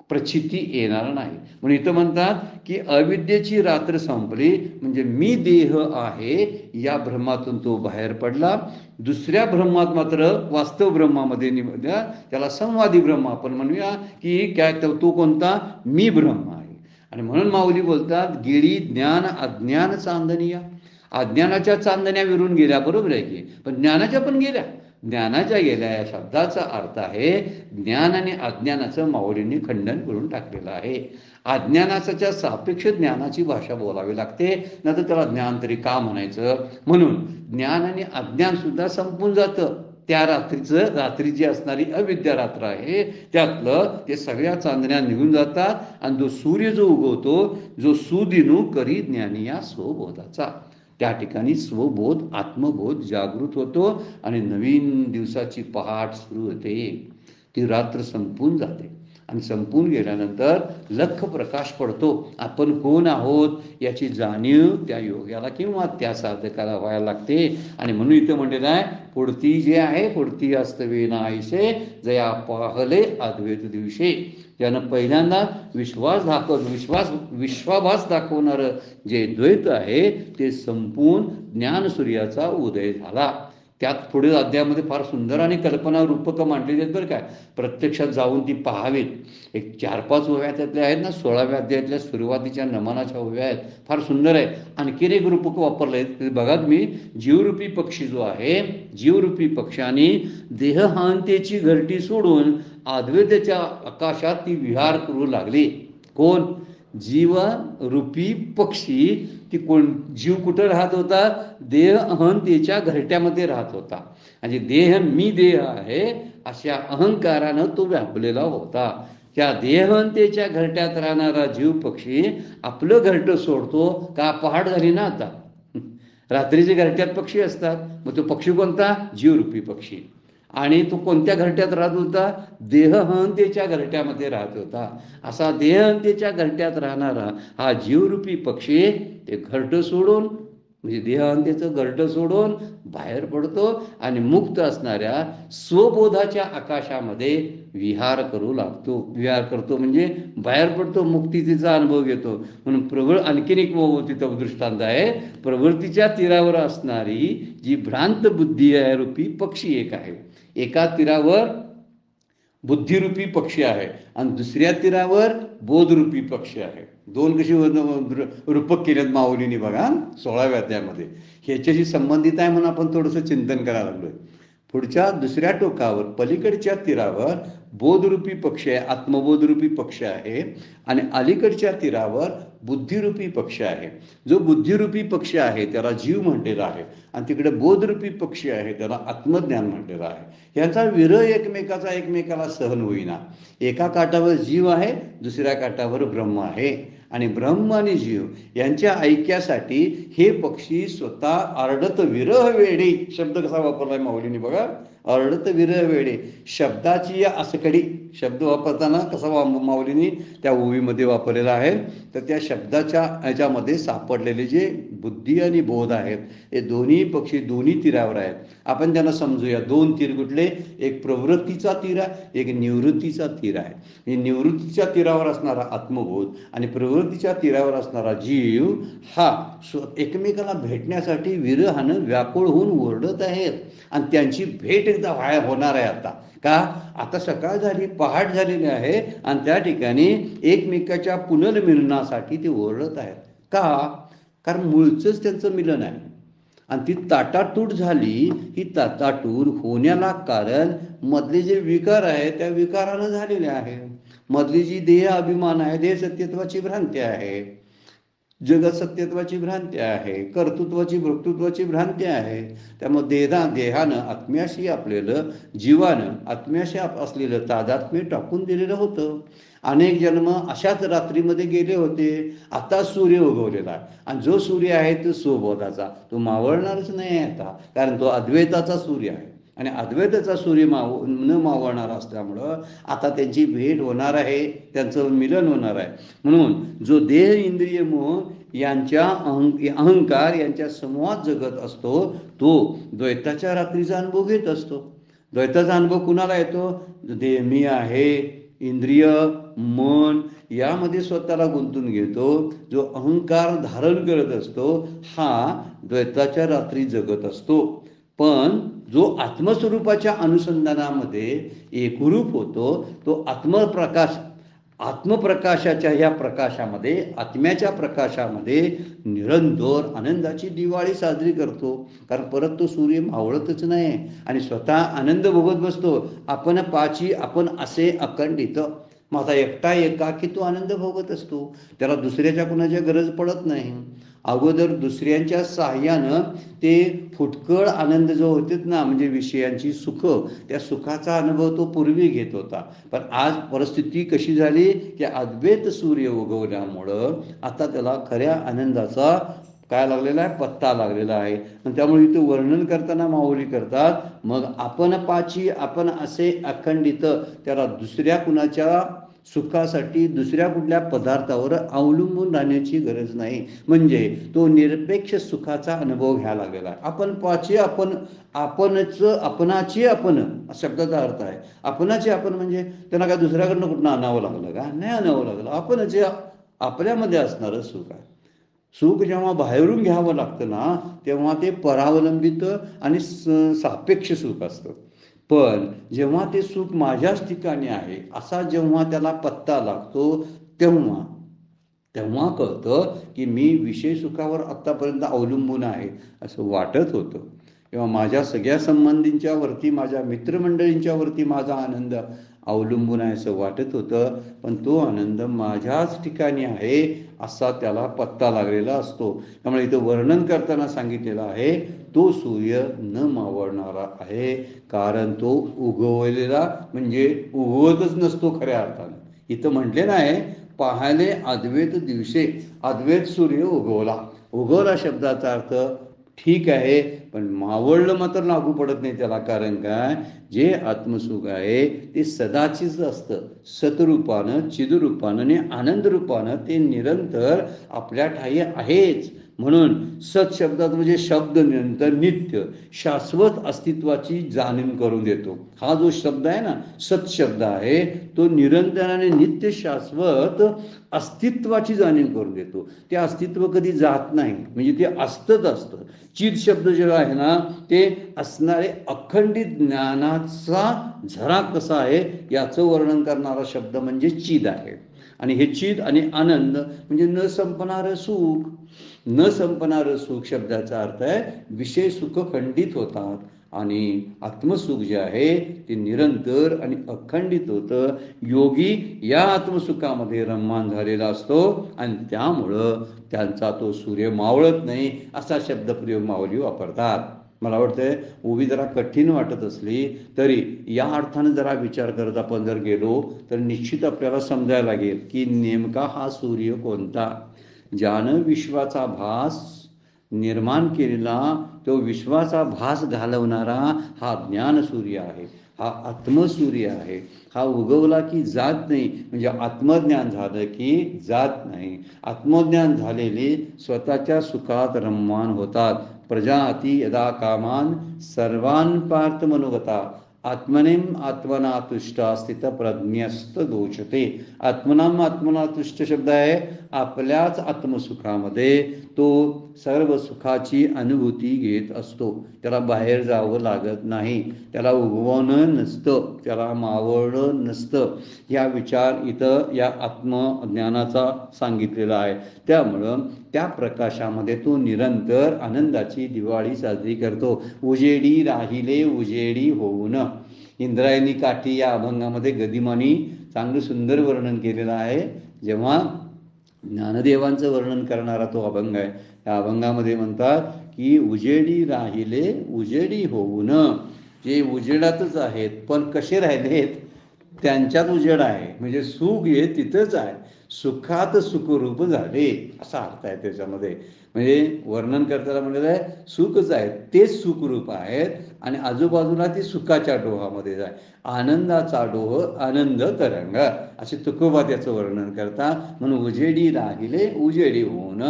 प्रचिती येणार नाही. म्हणून इथं म्हणतात की अविद्येची रात्र संपली म्हणजे मी देह आहे या भ्रमातून तो बाहेर पडला. दुसऱ्या ब्रह्मात मात्र वास्तव ब्रह्मामध्ये त्याला संवादी ब्रह्म आपण म्हणूया की काय तो कोणता, मी ब्रह्म आहे. आणि म्हणून माऊली बोलतात, गिळी ज्ञान अज्ञान चांदनिया. अज्ञानाच्या चांदण्या विरून गेल्या, बरोबर आहे की, पण ज्ञानाच्या पण गेल्या. ज्ञानाच्या गेल्या या शब्दाचा अर्थ आहे ज्ञान आणि अज्ञानाचं माऊलींनी खंडन करून टाकलेलं आहे. अज्ञानाच्या सापेक्ष ज्ञानाची भाषा बोलावी लागते, नाही तर त्याला ज्ञान तरी का म्हणायचं. म्हणून ज्ञान आणि अज्ञान सुद्धा संपून जातं. त्या रात्री जी असणारी अविद्या रात्र आहे त्यातलं ते सगळ्या चांदण्या निघून जातात, आणि जो सूर्य जो उगवतो, जो सुदिनू करी ज्ञानी या स्वबोधाचा, त्या ठिकाणी स्वबोध आत्मबोध जागृत होतो आणि नवीन दिवसाची पहाट सुरू होते. ती रात्र संपून जाते आणि संपून गेल्यानंतर लख प्रकाश पडतो. आपण कोण आहोत याची जाणीव त्या योग्याला किंवा त्या साधकाला व्हायला लागते. आणि म्हणून इथं म्हणलेलं आहे, पुढती जे आहे पुढती अस्तवे नाहीसे जया पाहले अद्वैत दिवशी. ज्यानं पहिल्यांदा विश्वाभास दाखवणारं जे द्वैत आहे ते संपून ज्ञानसूर्याचा उदय झाला. त्यात पुढे अध्यायामध्ये फार सुंदर आणि कल्पना रूपकं मांडलेली आहेत बरं काय. प्रत्यक्षात जाऊन ती पाहावीत. एक 4-5 ओव्या त्यातल्या आहेत ना, 16व्या अध्यायातल्या सुरुवातीच्या नमनाच्या ओव्या आहेत, फार सुंदर आहे. आणखीन एक रूपक वापरलं आहे बघा तुम्ही. जीवरूपी पक्षी जो आहे, जीवरूपी पक्षाने देहहानतेची घरटी सोडून अद्वैताच्या आकाशात ती विहार करू लागली. कोण? जीवरूपी पक्षी. ती कोण? जीव कुठं राहत होता? देह अहंतेच्या घरट्यामध्ये राहत होता. म्हणजे देह, मी देह आहे अशा अहंकारानं तो व्यापलेला होता. त्या देहअहंतेच्या घरट्यात राहणारा जीव पक्षी आपलं घरटं सोडतो का? पहाट झाली ना आता, रात्रीचे घरट्यात पक्षी असतात. मग तो पक्षी कोणता? जीवरूपी पक्षी. आणि तो कोणत्या घरट्यात राहत होता? देहहंतेच्या घरट्यामध्ये राहत होता. असा देहहंतेच्या घरट्यात राहणारा हा जीवरूपी पक्षी ते घरटं सोडून, म्हणजे देहहंतेचं घरटं सोडून बाहेर पडतो आणि मुक्त असणाऱ्या स्वबोधाच्या आकाशामध्ये विहार करू लागतो. विहार करतो म्हणजे बाहेर पडतो, मुक्तीचा अनुभव घेतो. म्हणून आणखीन एक तिथं दृष्टांत आहे. प्रवृत्तीच्या तीरावर असणारी जी भ्रांत बुद्धी आहे रूपी पक्षी एक आहे. एका तीरावर बुद्धिरूपी पक्षी आहे आणि दुसऱ्या तीरावर बोधरूपी पक्षी आहे. दोन कशी रूपक केलेत माऊलीने बघा 16व्या अध्यायामध्ये. ह्याच्याशी संबंधित आहे म्हणून आपण थोडंसं चिंतन करायला लागलोय. पुढच्या दुसऱ्या टोकावर पलीकडच्या तीरावर बोधरूपी पक्ष आहे, आत्मबोधरूपी पक्ष आहे. आणि अलीकडच्या तीरावर बुद्धिरूपी पक्ष आहे. जो बुद्धिरूपी पक्ष आहे त्याला जीव म्हटलेला आहे आणि तिकडे बोधरूपी पक्षी आहे त्याला आत्मज्ञान म्हटलेलं आहे. यांचा विरह एकमेकाला सहन होईना. एका काठावर जीव आहे, दुसऱ्या काठावर ब्रह्म आहे. आणि ब्रह्म आणि जीव यांच्या ऐक्यासाठी हे पक्षी स्वतः आरडत विरह वेडे, शब्द कसा वापरलाय माऊलीने बघा. आरडत विरह वेडे, शब्दाची या असकडी शब्द वापरताना कसा माऊलीने त्या ओवीमध्ये वापरलेला आहे. तर त्या शब्दाच्या ह्याच्यामध्ये सापडलेले जे बुद्धी आणि बोध आहेत हे दोन्ही पक्षी दोन्ही तीरावर आहेत. आपण त्यांना समजूया. 2 तीर कुठले? एक प्रवृत्तीचा तीर आहे, एक निवृत्तीचा तीर आहे. निवृत्तीच्या तीरावर असणारा आत्मबोध आणि प्रवृत्तीच्या तीरावर असणारा जीव हा एकमेकाला भेटण्यासाठी विरहानं व्याकुळ होऊन ओरडत आहेत. आणि त्यांची भेट एकदा होणार आहे आता. का? आता सकाळ झाली, पहाट झालेली आहे आणि त्या ठिकाणी एकमेकाच्या पुनर्मिलनासाठी ते ओरडत आहेत. का? कारण मूळचंच त्यांचं मिलन आहे. आणि ती ताटातूट झाली. ही ताटातूट होण्याला कारण मधले जे विकार आहे त्या विकारानं झालेले आहे. मधली जी देह अभिमान आहे, देह सत्यत्वाची भ्रांती आहे, जगत सत्यत्वाची भ्रांती आहे, कर्तृत्वाची भक्तृत्वाची भ्रांती आहे. त्यामुळे देहानं आत्म्याशी आपलेलं, जीवानं आत्म्याशी असलेलं तादात्म्य टाकून दिलेलं होतं. अनेक जन्म अशाच रात्रीमध्ये गेले होते. आता सूर्य उगवलेला आहे आणि जो सूर्य आहे तो स्वबोधाचा, तो मावळणारच नाही आता. कारण तो अद्वैताचा सूर्य आहे आणि अद्वैताचा सूर्य न मावळणार असल्यामुळं आता त्यांची भेट होणार आहे, त्यांचं मिलन होणार आहे. म्हणून जो देह इंद्रिय मोह यांच्या अहंकार यांच्या समूहात जगत असतो तो द्वैताच्या रात्रीचा अनुभव घेत असतो. द्वैताचा अनुभव कुणाला येतो? देह मी आहे, इंद्रिय मन यामध्ये स्वतःला गुंतून घेतो. जो अहंकार धारण करत असतो हा द्वैताच्या रात्री जगत असतो. पण जो आत्मस्वरूपाच्या अनुसंधानामध्ये एकरूप होतो तो आत्मप्रकाशाच्या ह्या प्रकाशामध्ये, आत्म्याच्या प्रकाशामध्ये निरंतर आनंदाची दिवाळी साजरी करतो. कारण परत तो सूर्य मावळतच नाही आणि स्वतः आनंद भोगत बसतो. आपण पाची आपण असे अखंडित. मग आता एकटा एकाकी तो आनंद भोगत असतो. त्याला दुसऱ्याच्या कुणाची गरज पडत नाही. अगोदर दुसऱ्यांच्या साह्यानं ते फुटकळ आनंद जो होतेत ना, म्हणजे विषयांची सुख, त्या सुखाचा अनुभव तो पूर्वी घेत होता. पण आज परिस्थिती कशी झाली की अद्वैत सूर्य उगवल्यामुळं आता त्याला खऱ्या आनंदाचा काय लागलेला आहे? पत्ता लागलेला आहे. त्यामुळे इथं वर्णन करताना माऊली करतात, मग आपण पाची आपण असे अखंडित. त्याला दुसऱ्या कुणाच्या सुखासाठी दुसऱ्या कुठल्या पदार्थावर अवलंबून राहण्याची गरज नाही. म्हणजे तो निरपेक्ष सुखाचा अनुभव घ्यायला लागलेला आहे. आपण पाची आपण आपणाची आपण शब्दाचा अर्थ आहे. आपणाची आपण म्हणजे त्यांना काय दुसऱ्याकडनं कुठनं आणावं लागलं का? नाही आणावं लागलं. आपण जे आपल्यामध्ये असणारं सुख आहे सुख जेव्हा बाहेरून घ्यावं लागतं ना, तेव्हा ते परावलंबित आणि सापेक्ष सुख असतं. पण जेव्हा ते सुख माझ्याच ठिकाणी आहे असा जेव्हा त्याला पत्ता लागतो, तेव्हा तेव्हा कळतं की मी विषय सुखावर आत्तापर्यंत अवलंबून आहे असं वाटत होतं, किंवा माझ्या सगळ्या संबंधींच्या वरती, माझ्या मित्रमंडळींच्या वरती माझा आनंद अवलंबून आहे असं वाटत होतं. पण तो आनंद माझ्याच ठिकाणी आहे असा त्याला पत्ता लागलेला असतो. त्यामुळे इथं वर्णन करताना सांगितलेलं आहे, तो सूर्य न मावळणारा आहे, कारण तो उगवलेला म्हणजे उगवतच नसतो खऱ्या अर्थानं. इथं म्हटले नाही पाहिले अद्वैत दिवसे, अद्वैत सूर्य उगवला. उगवला शब्दाचा अर्थ ठीक आहे, पण मावळलं मात्र लागू पडत नाही त्याला. कारण काय, जे आत्मसुख आहे ते सदाचीच असतं, सतरूपानं, चिदरूपानं आणि आनंदरूपानं ते निरंतर आपल्या ठाई आहेच. म्हणून सत शब्दात म्हणजे शब्द निरंतर, नित्य, शाश्वत अस्तित्वाची जाणीव करून देतो. हा जो शब्द आहे ना, सत शब्द आहे, तो निरंतर आणि नित्य शाश्वत अस्तित्वाची जाणीव करून देतो. ते अस्तित्व कधी जात नाही, म्हणजे ते असतंच असतं. चिद शब्द जे आहे ना, ते असणारे अखंडित ज्ञानाचा झरा कसा आहे याचं वर्णन करणारा शब्द म्हणजे चिद आहे. आणि हे चिद आणि आनंद म्हणजे न संपणारं सुख. न संपणारं सुख शब्दाचा अर्थ आहे विषय सुख खंडित होतात, आणि आत्मसुख जे आहे ते निरंतर आणि अखंडित होतं. योगी या आत्मसुखामध्ये रममान झालेला असतो, आणि त्यामुळं त्यांचा तो सूर्य मावळत नाही असा शब्दप्रयोग माऊली वापरतात. मला वाटतंय ओवी जरा कठीण वाटत असली तरी या अर्थानं जरा विचार करत आपण जर गेलो तर निश्चित आपल्याला समजायला लागेल की नेमका हा सूर्य कोणता. ज्यानं विश्वाचा भास निर्माण केलेला, तो विश्वाचा भास घालवणारा हा ज्ञानसूर्य आहे, हा आत्मसूर्य आहे. हा उगवला की जात नाही, म्हणजे आत्मज्ञान झालं की जात नाही. आत्मज्ञान झालेले स्वतःच्या सुखात रममान होतात. प्रजाती यदा कामान सर्वान पार्थ मनोगता आत्मनेम आत्मना तुष्ट स्थित प्रज्ञस्त दोषते. आत्मनाम आत्मना तुष्ट शब्द आहे, आपल्याच आत्मसुखामध्ये तो सर्व सुखाची अनुभूती घेत असतो. त्याला बाहेर जावं लागत नाही, त्याला उगवणं नसतं, त्याला मावळणं नसतं. या विचार इथं या आत्मज्ञानाचा सांगितलेला आहे. त्यामुळं त्या प्रकाशामध्ये तो निरंतर आनंदाची दिवाळी साजरी करतो. उजेडी राहिले उजेडी होऊन. इंद्रायणी काठी या अभंगामध्ये गदिमानी चांगलं सुंदर वर्णन केलेलं आहे. जेव्हा ज्ञानदेवांचं वर्णन करणारा तो अभंग आहे, त्या अभंगामध्ये म्हणतात की उजेडी राहिले उजेडी होऊन. जे उजेडातच आहेत पण कसे राहिलेत, त्यांच्यात उजेड आहे, म्हणजे सुख हे तिथंच आहे, सुखात सुखरूप झाले असा अर्थ आहे त्याच्यामध्ये. म्हणजे वर्णन करताना म्हणलेलं आहे सुखच आहे, तेच सुखरूप आहेत, आणि आजूबाजूला ती सुखाच्या डोहामध्ये आहे. आनंदाचा डोह आनंद तरंग असे तुकोबा त्याचं वर्णन करतात. म्हणून उजेडी राहिले उजेडी होऊन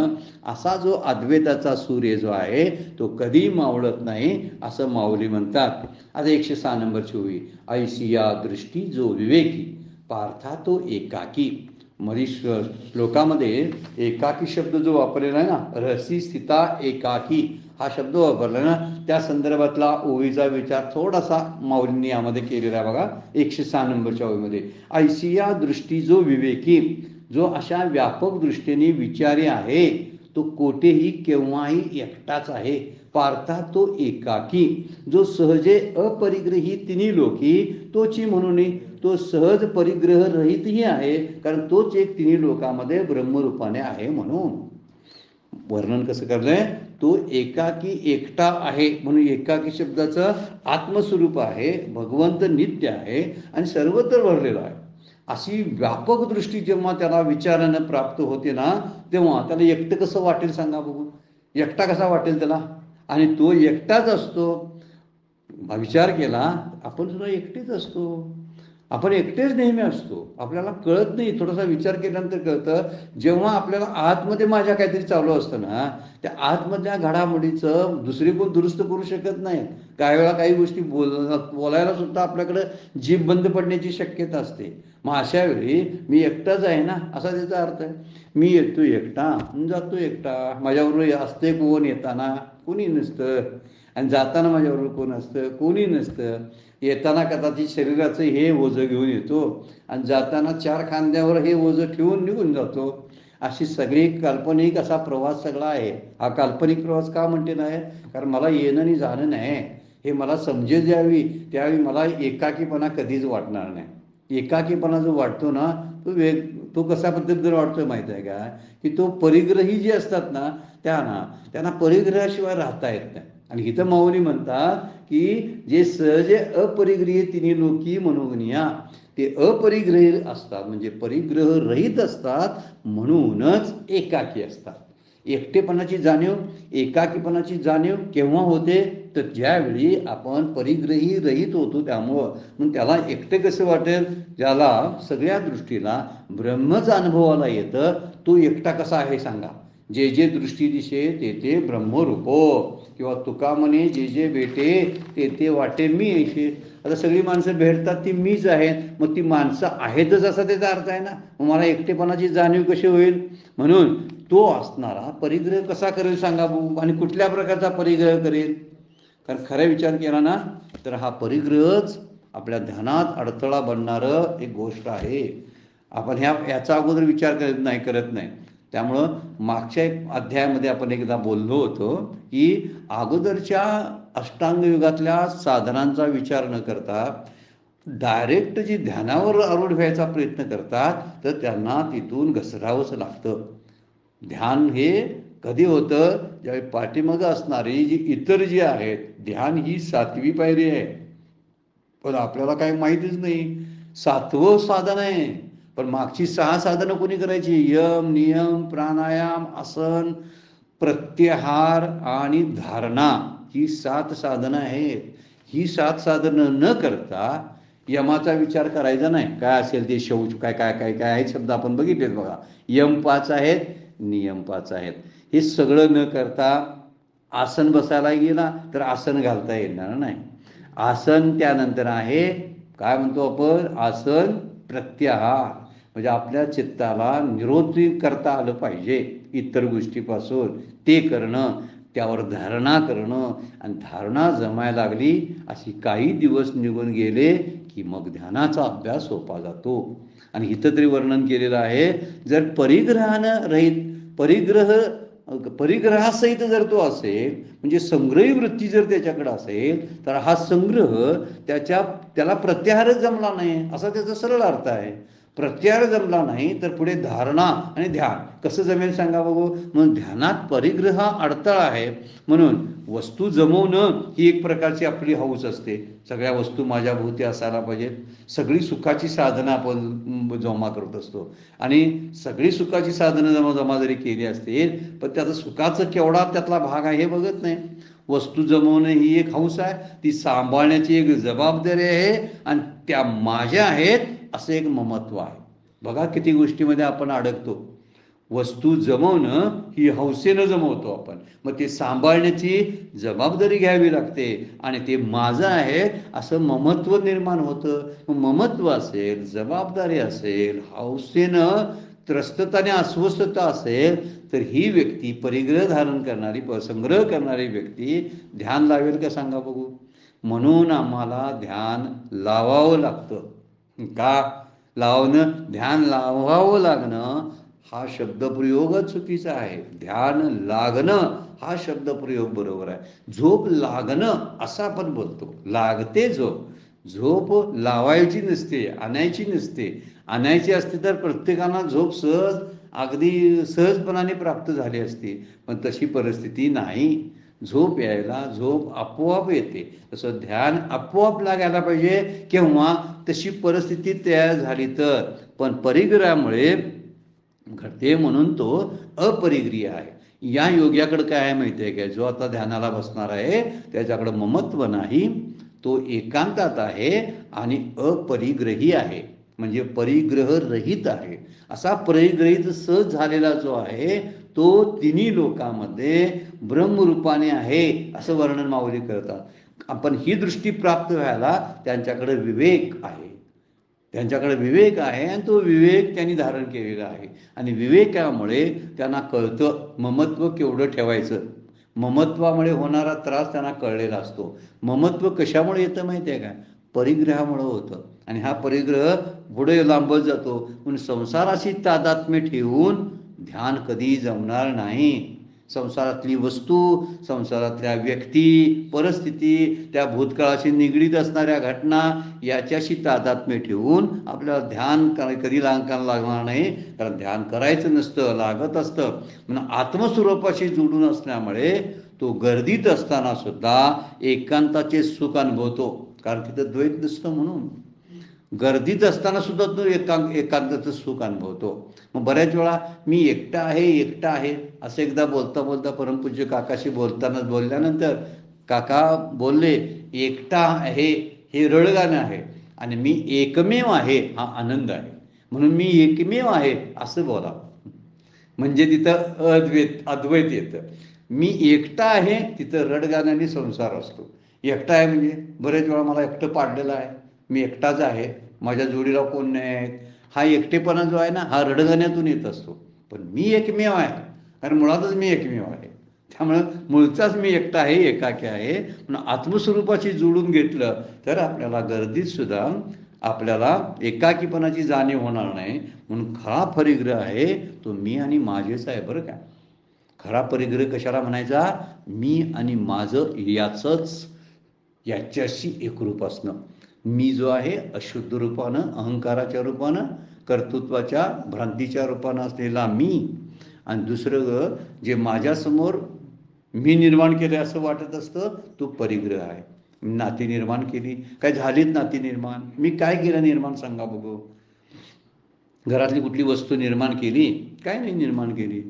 असा जो अद्वैताचा सूर्य जो आहे तो कधी मावळत नाही असं माऊली म्हणतात. आता 106 नंबरची ओवी. ऐसिया दृष्टी जो विवेकी पार्था तो एकाकी. मध्ये श्लोकामध्ये एकाकी शब्द जो वापरलेला आहे ना, रहसी स्थिता एकाकी हा शब्द वापरला ना, त्या संदर्भातला ओवीचा विचार थोडासा माऊलींनी यामध्ये केलेला आहे बघा. 106 नंबरच्या ओवीमध्ये ऐसिया दृष्टी जो विवेकी, जो अशा व्यापक दृष्टीने विचारी आहे, तो कोठेही केव्हाही एकटाच आहे. पार्था तो एकाकी, जो सहजे अपरिग्रही तिन्ही लोकी तोची म्हणून तो सहज परिग्रह रहितही आहे, कारण तोच एक तिन्ही लोकांमध्ये ब्रह्मरूपाने आहे. म्हणून वर्णन कसं करलंय, तो एकाकी एकटा आहे, म्हणून एकाकी शब्दाचं आत्मस्वरूप आहे, भगवंत नित्य आहे आणि सर्वत्र भरलेला आहे. अशी व्यापक दृष्टी जेव्हा त्याला विचारानं प्राप्त होते ना, तेव्हा त्याला एकटं कसं वाटेल सांगा बघू. एकटा कसा वाटेल त्याला, आणि तो एकटाच असतो. विचार केला आपण सुद्धा एकटेच असतो. आपण एकटेच नेहमी असतो, आपल्याला कळत नाही. थोडासा विचार केल्यानंतर कळतं, जेव्हा आपल्याला आतमध्ये माझ्या काहीतरी चालू असतं ना, त्या आतमधल्या घडामोडीचं दुसरी कोण दुरुस्त करू शकत नाही. काही वेळा काही गोष्टी बोलायला सुद्धा आपल्याकडं जीभ बंद पडण्याची शक्यता असते. मग अशा वेळी मी एकटाच आहे ना, असा त्याचा अर्थ आहे. मी येतो एकटा, जातो एकटा. माझ्याबरोबर असते कोण येताना? कोणी नसतं. आणि जाताना माझ्याबरोबर कोण असतं? कोणी नसतं. येताना कदाचित शरीराचं हे ओझं घेऊन येतो आणि जाताना 4 खांद्यावर हे ओझं ठेवून निघून जातो. अशी सगळी काल्पनिक असा प्रवास सगळा आहे. हा काल्पनिक प्रवास का म्हणते नाही? कारण मला येणं आणि जाणं नाही, हे मला समजेल ज्यावेळी, त्यावेळी मला एकाकीपणा कधीच वाटणार नाही. एकाकीपणा जो वाटतो ना, तो कशा पद्धतीने वाटतोय माहिती आहे का? की तो परिग्रही जे असतात ना, त्यांना परिग्रहाशिवाय राहता येत नाही. आणि इथं माऊली म्हणतात की जे सहजे अपरिग्रही तिन्ही लोकी मनोगनिया, ते अपरिग्रही असतात म्हणजे परिग्रह रहित असतात, म्हणूनच एकाकी असतात. एकटेपणाची जाणीव, एकाकीपणाची जाणीव केव्हा होते? तर ज्यावेळी आपण परिग्रही रहित होतो. त्यामुळं मग त्याला एकटे कसं वाटेल? ज्याला सगळ्या दृष्टीला ब्रह्मच अनुभवाला येतं, तो एकटा कसा आहे सांगा? जे जे दृष्टी दिशे ते ते ब्रह्मरूपो, किंवा तुका म्हणे जे जे भेटे ते ते वाटे मी ऐशे. आता सगळी माणसं भेटतात ती मीच आहेत, मग ती माणसं आहेतच असा त्याचा अर्थ आहे ना. मग मला एकटेपणाची जाणीव कशी होईल? म्हणून तो असणारा परिग्रह कसा करेल सांगा भाऊ? आणि कुठल्या प्रकारचा परिग्रह करेल? कारण खरा विचार केला ना, तर हा परिग्रहच आपल्या ध्यानात अडथळा बनणारं एक गोष्ट आहे. आपण याचा अगोदर विचार करत नाही. त्यामुळं मागच्या एक अध्यायामध्ये आपण एकदा बोललो होतो की अगोदरच्या अष्टांग युगातल्या साधनांचा विचार न करता डायरेक्ट जी ध्यानावर आरूढ व्हायचा प्रयत्न करतात, तर त्यांना तिथून घसरावंच लागतं. ध्यान हे कधी होतं? ज्यावेळी पाठीमागं असणारी जी इतर जी आहेत, ध्यान ही 7वी पायरी आहे. पण आपल्याला काही माहितीच नाही. 7वं साधन आहे. पण मागची 6 साधनं कोणी करायची? यम, नियम, प्राणायाम, आसन, प्रत्याहार आणि धारणा, ही 7 साधनं आहेत. ही 7 साधनं न करता यमाचा विचार करायचा नाही. काय असेल ते शौच, काय काय काय काय आहेत शब्द आपण बघितलेत बघा. यम 5 आहेत, नियम 5 आहेत. हे सगळं न करता आसन बसायला गेला तर आसन घालता येणार नाही. आसन त्यानंतर आहे, काय म्हणतो आपण? आसन प्रत्याहार. म्हणजे आपल्या चित्ताला निरोधी करता आलं पाहिजे इतर गोष्टीपासून, ते करणं. त्यावर धारणा करणं. आणि धारणा जमायला लागली, अशी काही दिवस निघून गेले की मग ध्यानाचा अभ्यास सोपा जातो. आणि इथं तरी वर्णन केलेलं आहे, जर परिग्रहानं रहित, परिग्रहासहित जर तो असेल, म्हणजे संग्रही वृत्ती जर त्याच्याकडे असेल, तर हा संग्रह त्याला प्रत्याहारच जमला नाही, असा त्याचा सरळ अर्थ आहे. प्रत्याहार जमला नाही तर पुढे धारणा आणि ध्यान कसं जमेल सांगा बघू? मग ध्यानात परिग्रह अडथळा आहे. म्हणून वस्तू जमवणं ही एक प्रकारची आपली हौस असते. सगळ्या वस्तू माझ्या भोवती असायला पाहिजेत. सगळी सुखाची साधनं आपण जमा करत असतो. आणि सगळी सुखाची साधनं जमा जरी केली असतील, पण त्याचं सुखाचं केवढा त्यातला भाग आहे हे बघत नाही. वस्तू जमवणं ही एक हौस आहे, ती सांभाळण्याची एक जबाबदारी आहे, आणि त्या माझ्या आहेत असं एक ममत्व आहे. बघा किती गोष्टीमध्ये आपण अडकतो. वस्तू जमवणं ही हौसेनं जमवतो आपण, मग ते सांभाळण्याची जबाबदारी घ्यावी लागते, आणि ते माझं आहे असं ममत्व निर्माण होतं. ममत्व असेल, जबाबदारी असेल, हौसेनं त्रस्तता आणि अस्वस्थता असेल, तर ही व्यक्ती, परिग्रह धारण करणारी, संग्रह करणारी व्यक्ती ध्यान लावेल का सांगा बघू? म्हणून आम्हाला ध्यान लावावं लागतं. का लावणं? ध्यान लावावं लागणं हा शब्दप्रयोगच चुकीचा आहे. ध्यान लागणं हा शब्दप्रयोग बरोबर आहे. झोप लागणं असं आपण बोलतो. लागते झोप. झोप लावायची नसते, आणायची नसते. आणायची असते तर प्रत्येकाला झोप अगदी सहजपणाने प्राप्त झाली असती, पण तशी परिस्थिती नाही. झोप यायला झोप आपोआप येते. तसं ध्यान आपोआप लागायला पाहिजे. केव्हा? तशी परिस्थिती तयार झाली तर. पण परिग्रहामुळे घडते, म्हणून तो अपरिग्रही आहे. या योग्याकडे काय आहे माहिती आहे काय? जो आता ध्यानाला बसणार आहे त्याच्याकडे ममत्व नाही, तो एकांतात आहे आणि अपरिग्रही आहे, म्हणजे परिग्रह रहित आहे. असा परिग्रहित सहज झालेला जो आहे तो तिन्ही लोकांमध्ये ब्रह्मरूपाने आहे असं वर्णन माऊली करतात. आपण ही दृष्टी प्राप्त व्हायला त्यांच्याकडे विवेक आहे, त्यांच्याकडे विवेक आहे आणि तो विवेक त्यांनी धारण केलेला आहे. आणि विवेकामुळे त्यांना कळतं ममत्व केवढं ठेवायचं. ममत्वामुळे होणारा त्रास त्यांना कळलेला असतो. ममत्व कशामुळे येतं माहिती आहे काय? परिग्रहामुळे होतं. आणि हा परिग्रह पुढे लांबत जातो. म्हणून संसाराशी तादात्म्य ठेवून ध्यान कधी जमणार नाही. संसारातली वस्तू, संसारातल्या व्यक्ती, परिस्थिती, त्या भूतकाळाशी निगडीत असणाऱ्या घटना याच्याशी तादात्म्य ठेवून आपल्याला ध्यान कधी लागणार नाही. कारण ध्यान करायचं नसतं, लागत असतं. म्हणून आत्मस्वरूपाशी जोडून असल्यामुळे तो गर्दीत असताना सुद्धा एकांताचे सुख अनुभवतो. कारण तिथं द्वैत नसतं. म्हणून गर्दीत असताना सुद्धा तो एकांताचं सुख अनुभवतो. मग बऱ्याच वेळा मी एकटा आहे असं एकदा बोलता बोलता परमपूज्य काकाशी बोलल्यानंतर काका बोलले, एकटा आहे हे रडगाणं आहे आणि मी एकमेव आहे हा आनंद आहे. म्हणून मी एकमेव आहे असं बोला, म्हणजे तिथं अद्वैत येतं. मी एकटा आहे तिथं रडगाण्याने संसार असतो. एकटा आहे म्हणजे बरेच वेळा मला एकटं पाडलेलं आहे, मी एकटाच आहे, माझ्या जोडीला कोण नाही आहेत, हा एकटेपणा जो आहे ना हा रडगाण्यातून येत असतो. पण मी एकमेव आहे, कारण मुळातच मी एकमेव आहे. त्यामुळं मूळचाच मी एकटा आहे, एकाकी आहे. म्हणून आत्मस्वरूपाशी जोडून घेतलं तर आपल्याला गर्दीत सुद्धा आपल्याला एकाकीपणाची जाणीव होणार नाही. म्हणून खरा परिग्रह आहे तो मी आणि माझेच आहे. बरं का, खरा परिग्रह कशाला म्हणायचा? मी आणि माझं याच्याशी एकरूप असणं. मी जो आहे अशुद्ध रूपानं, अहंकाराच्या रूपानं, कर्तृत्वाच्या भ्रांतीच्या रूपानं असलेला मी, आणि दुसरं जे माझ्यासमोर मी निर्माण केलं असं वाटत असतं तो परिग्रह आहे. नाती निर्माण केली, काय झालीत नाती निर्माण? मी काय केलं निर्माण सांगा बघू? घरातली कुठली वस्तू निर्माण केली? काय नाही निर्माण केली.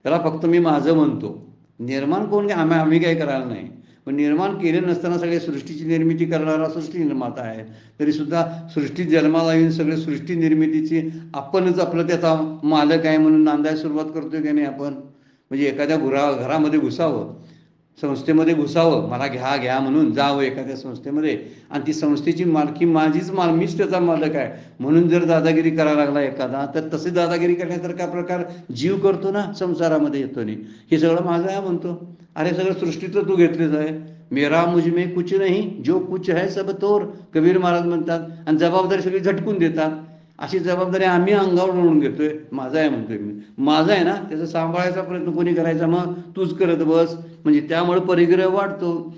त्याला फक्त मी माझं म्हणतो. निर्माण कोण? आम्ही काय करायला नाही. पण निर्माण केलं नसताना सगळे सृष्टीची निर्मिती करणारा सृष्टी निर्माता आहे. तरीसुद्धा सृष्टी जन्माला येऊन सगळे सृष्टी निर्मितीची आपणच आपलं त्याचा मालक आहे म्हणून नांदायला सुरुवात करतोय की नाही आपण? म्हणजे एखाद्या घरामध्ये घुसावं, संस्थेमध्ये घुसावं, मला घ्या म्हणून जावं एखाद्या संस्थेमध्ये, आणि ती संस्थेची मालकी मीच त्याचा मालक आहे म्हणून जर दादागिरी करायला लागला एखादा, तर तसे दादागिरी करण्यासारखा प्रकार जीव करतो ना, संसारामध्ये येतो नाही. हे सगळं माझं आहे म्हणतो. अरे सगळं सृष्टीचं तू घेतलेच आहे. मेरा मुझ में कुछ नहीं, जो कुछ है सब तोर, कबीर महाराज म्हणतात. आणि जबाबदारी सगळी झटकून देतात. अशी जबाबदारी आम्ही अंगावर ओढून घेतोय. माझा आहे म्हणतोय मी, माझा आहे ना, त्याचा सांभाळायचा प्रयत्न कोणी करायचा? मग तूच करत बस. म्हणजे त्यामुळे परिग्रह वाढतो.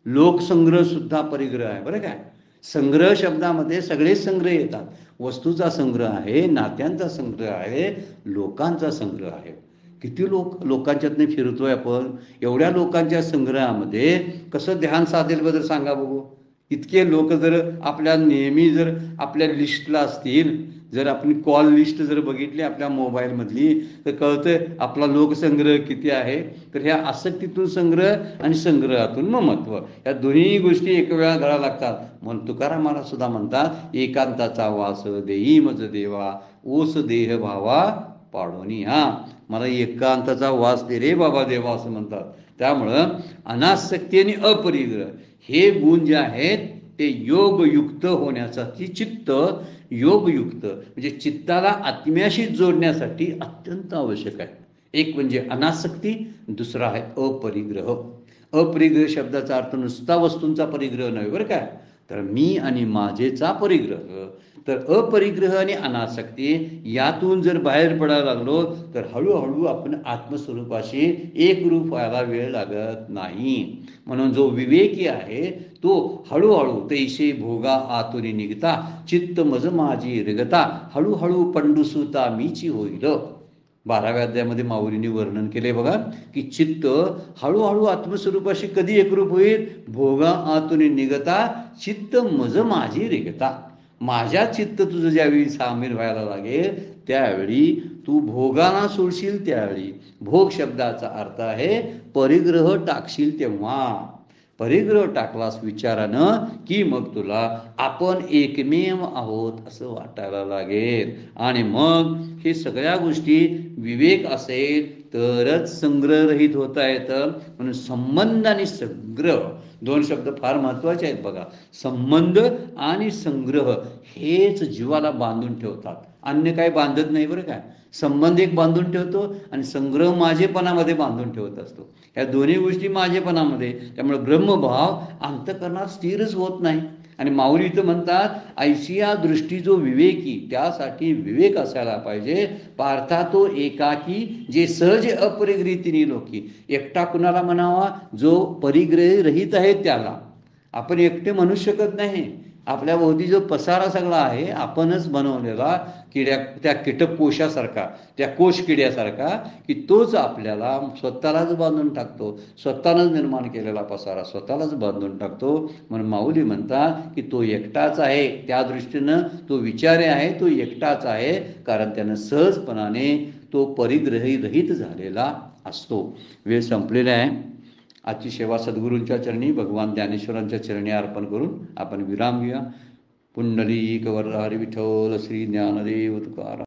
लोकसंग्रह सुद्धा परिग्रह आहे. बरं काय, संग्रह शब्दामध्ये सगळेच संग्रह येतात. वस्तूचा संग्रह आहे, नात्यांचा संग्रह आहे, लोकांचा संग्रह आहे. किती लोकांच्यातनं फिरतोय आपण. एवढ्या लोकांच्या संग्रहामध्ये कसं ध्यान साधेल बदल सांगा बघू? इतके लोक जर नेहमी जर आपल्या लिस्टला असतील, जर आपण कॉल लिस्ट जर बघितली आपल्या मोबाईलमधली, तर कळतंय आपला लोकसंग्रह किती आहे. तर ह्या आसक्तीतून संग्रह आणि संग्रहातून ममत्व, या दोन्ही गोष्टी एक वेळा घडायला लागतात. म्हणून तुकाराम महाराज सुद्धा म्हणतात, एकांताचा वास देई मज देवा, ओस देह भावा पाडोनी. मला एकांताचा वास दे रे बाबा देवा असं म्हणतात. त्यामुळं अनासक्ती आणि अपरिग्रह हे गुण जे आहेत ते योगयुक्त होण्यासाठी, चित्त योगयुक्त म्हणजे चित्ताला आत्म्याशी जोडण्यासाठी अत्यंत आवश्यक आहे. एक म्हणजे अनासक्ती, दुसरा आहे अपरिग्रह. अपरिग्रह शब्दाचा अर्थ नुसता वस्तूंचा परिग्रह नव्हे बरं काय, तर मी आणि माझेचा परिग्रह. तर अपरिग्रह आणि अनासक्ती यातून जर बाहेर पडायला लागलो तर हळूहळू आपण आत्मस्वरूपाशी एकरूप व्हायला वेळ लागत नाही. म्हणून जो विवेकी आहे तो हळूहळू तैसे भोगा आतुनी निघता, चित्त मज माझी रिगता, हळूहळू पंडुसुता मीची होईल. 12व्या अध्यायामध्ये माऊलींनी वर्णन केले बघा, की चित्त हळूहळू आत्मस्वरूपाशी कधी एकरूप होईल? भोगा आतुनी निघता, चित्त मज माझी रिगता. माझ्या चित्त तुझं ज्यावेळी सामील व्हायला लागेल त्यावेळी तू भोगाना सोडशील. त्यावेळी भोग शब्दाचा अर्थ आहे परिग्रह टाकशील तेव्हा. परिग्रह टाकलास विचारानं की मग तुला आपण एकमेव आहोत असं वाटायला लागेल. आणि मग हे सगळ्या गोष्टी विवेक असेल तरच संग्रहरहित होता येतं. म्हणून संबंध आणि संग्रह दोन शब्द फार महत्त्वाचे आहेत बघा. संबंध आणि संग्रह हेच जीवाला बांधून ठेवतात, अन्य काही बांधत नाही बरं काय. संबंध एक बांधून ठेवतो आणि संग्रह माझेपणामध्ये बांधून ठेवत असतो. ह्या दोन्ही गोष्टी माझेपणामध्ये, त्यामुळे ब्रह्मभाव अंतःकरणात स्थिरच होत नाही. आणि माऊली इथं म्हणतात ऐशिया दृष्टी जो विवेकी, त्यासाठी विवेक असायला पाहिजे. पार्था तो एकाकी जे सहज अपरिग्रहितीने लोकी. एकटा कुणाला म्हणावा? जो परिग्रह रहित आहे त्याला. आपण एकटे म्हणू शकत नाही. आपल्या भोवती जो पसारा सगळा आहे आपणच बनवलेला, त्या कीटककोशासारखा, त्या कोश किड्यासारखा, की तोच आपल्याला स्वतःलाच बांधून टाकतो. स्वतःलाच निर्माण केलेला पसारा स्वतःलाच बांधून टाकतो. म्हणून माऊली म्हणतात की तो एकटाच आहे. त्या दृष्टीनं तो विचारी आहे, तो एकटाच आहे, कारण त्यानं सहजपणाने तो परिग्रही रहित झालेला असतो. वेळ संपलेला आहे. आजची सेवा सद्गुरूंच्या चरणी, भगवान ज्ञानेश्वरांच्या चरणी अर्पण करून आपण विराम घेऊया. पुंडलिक वरदारी विठ्ठल श्री ज्ञानदेव तुकाराम.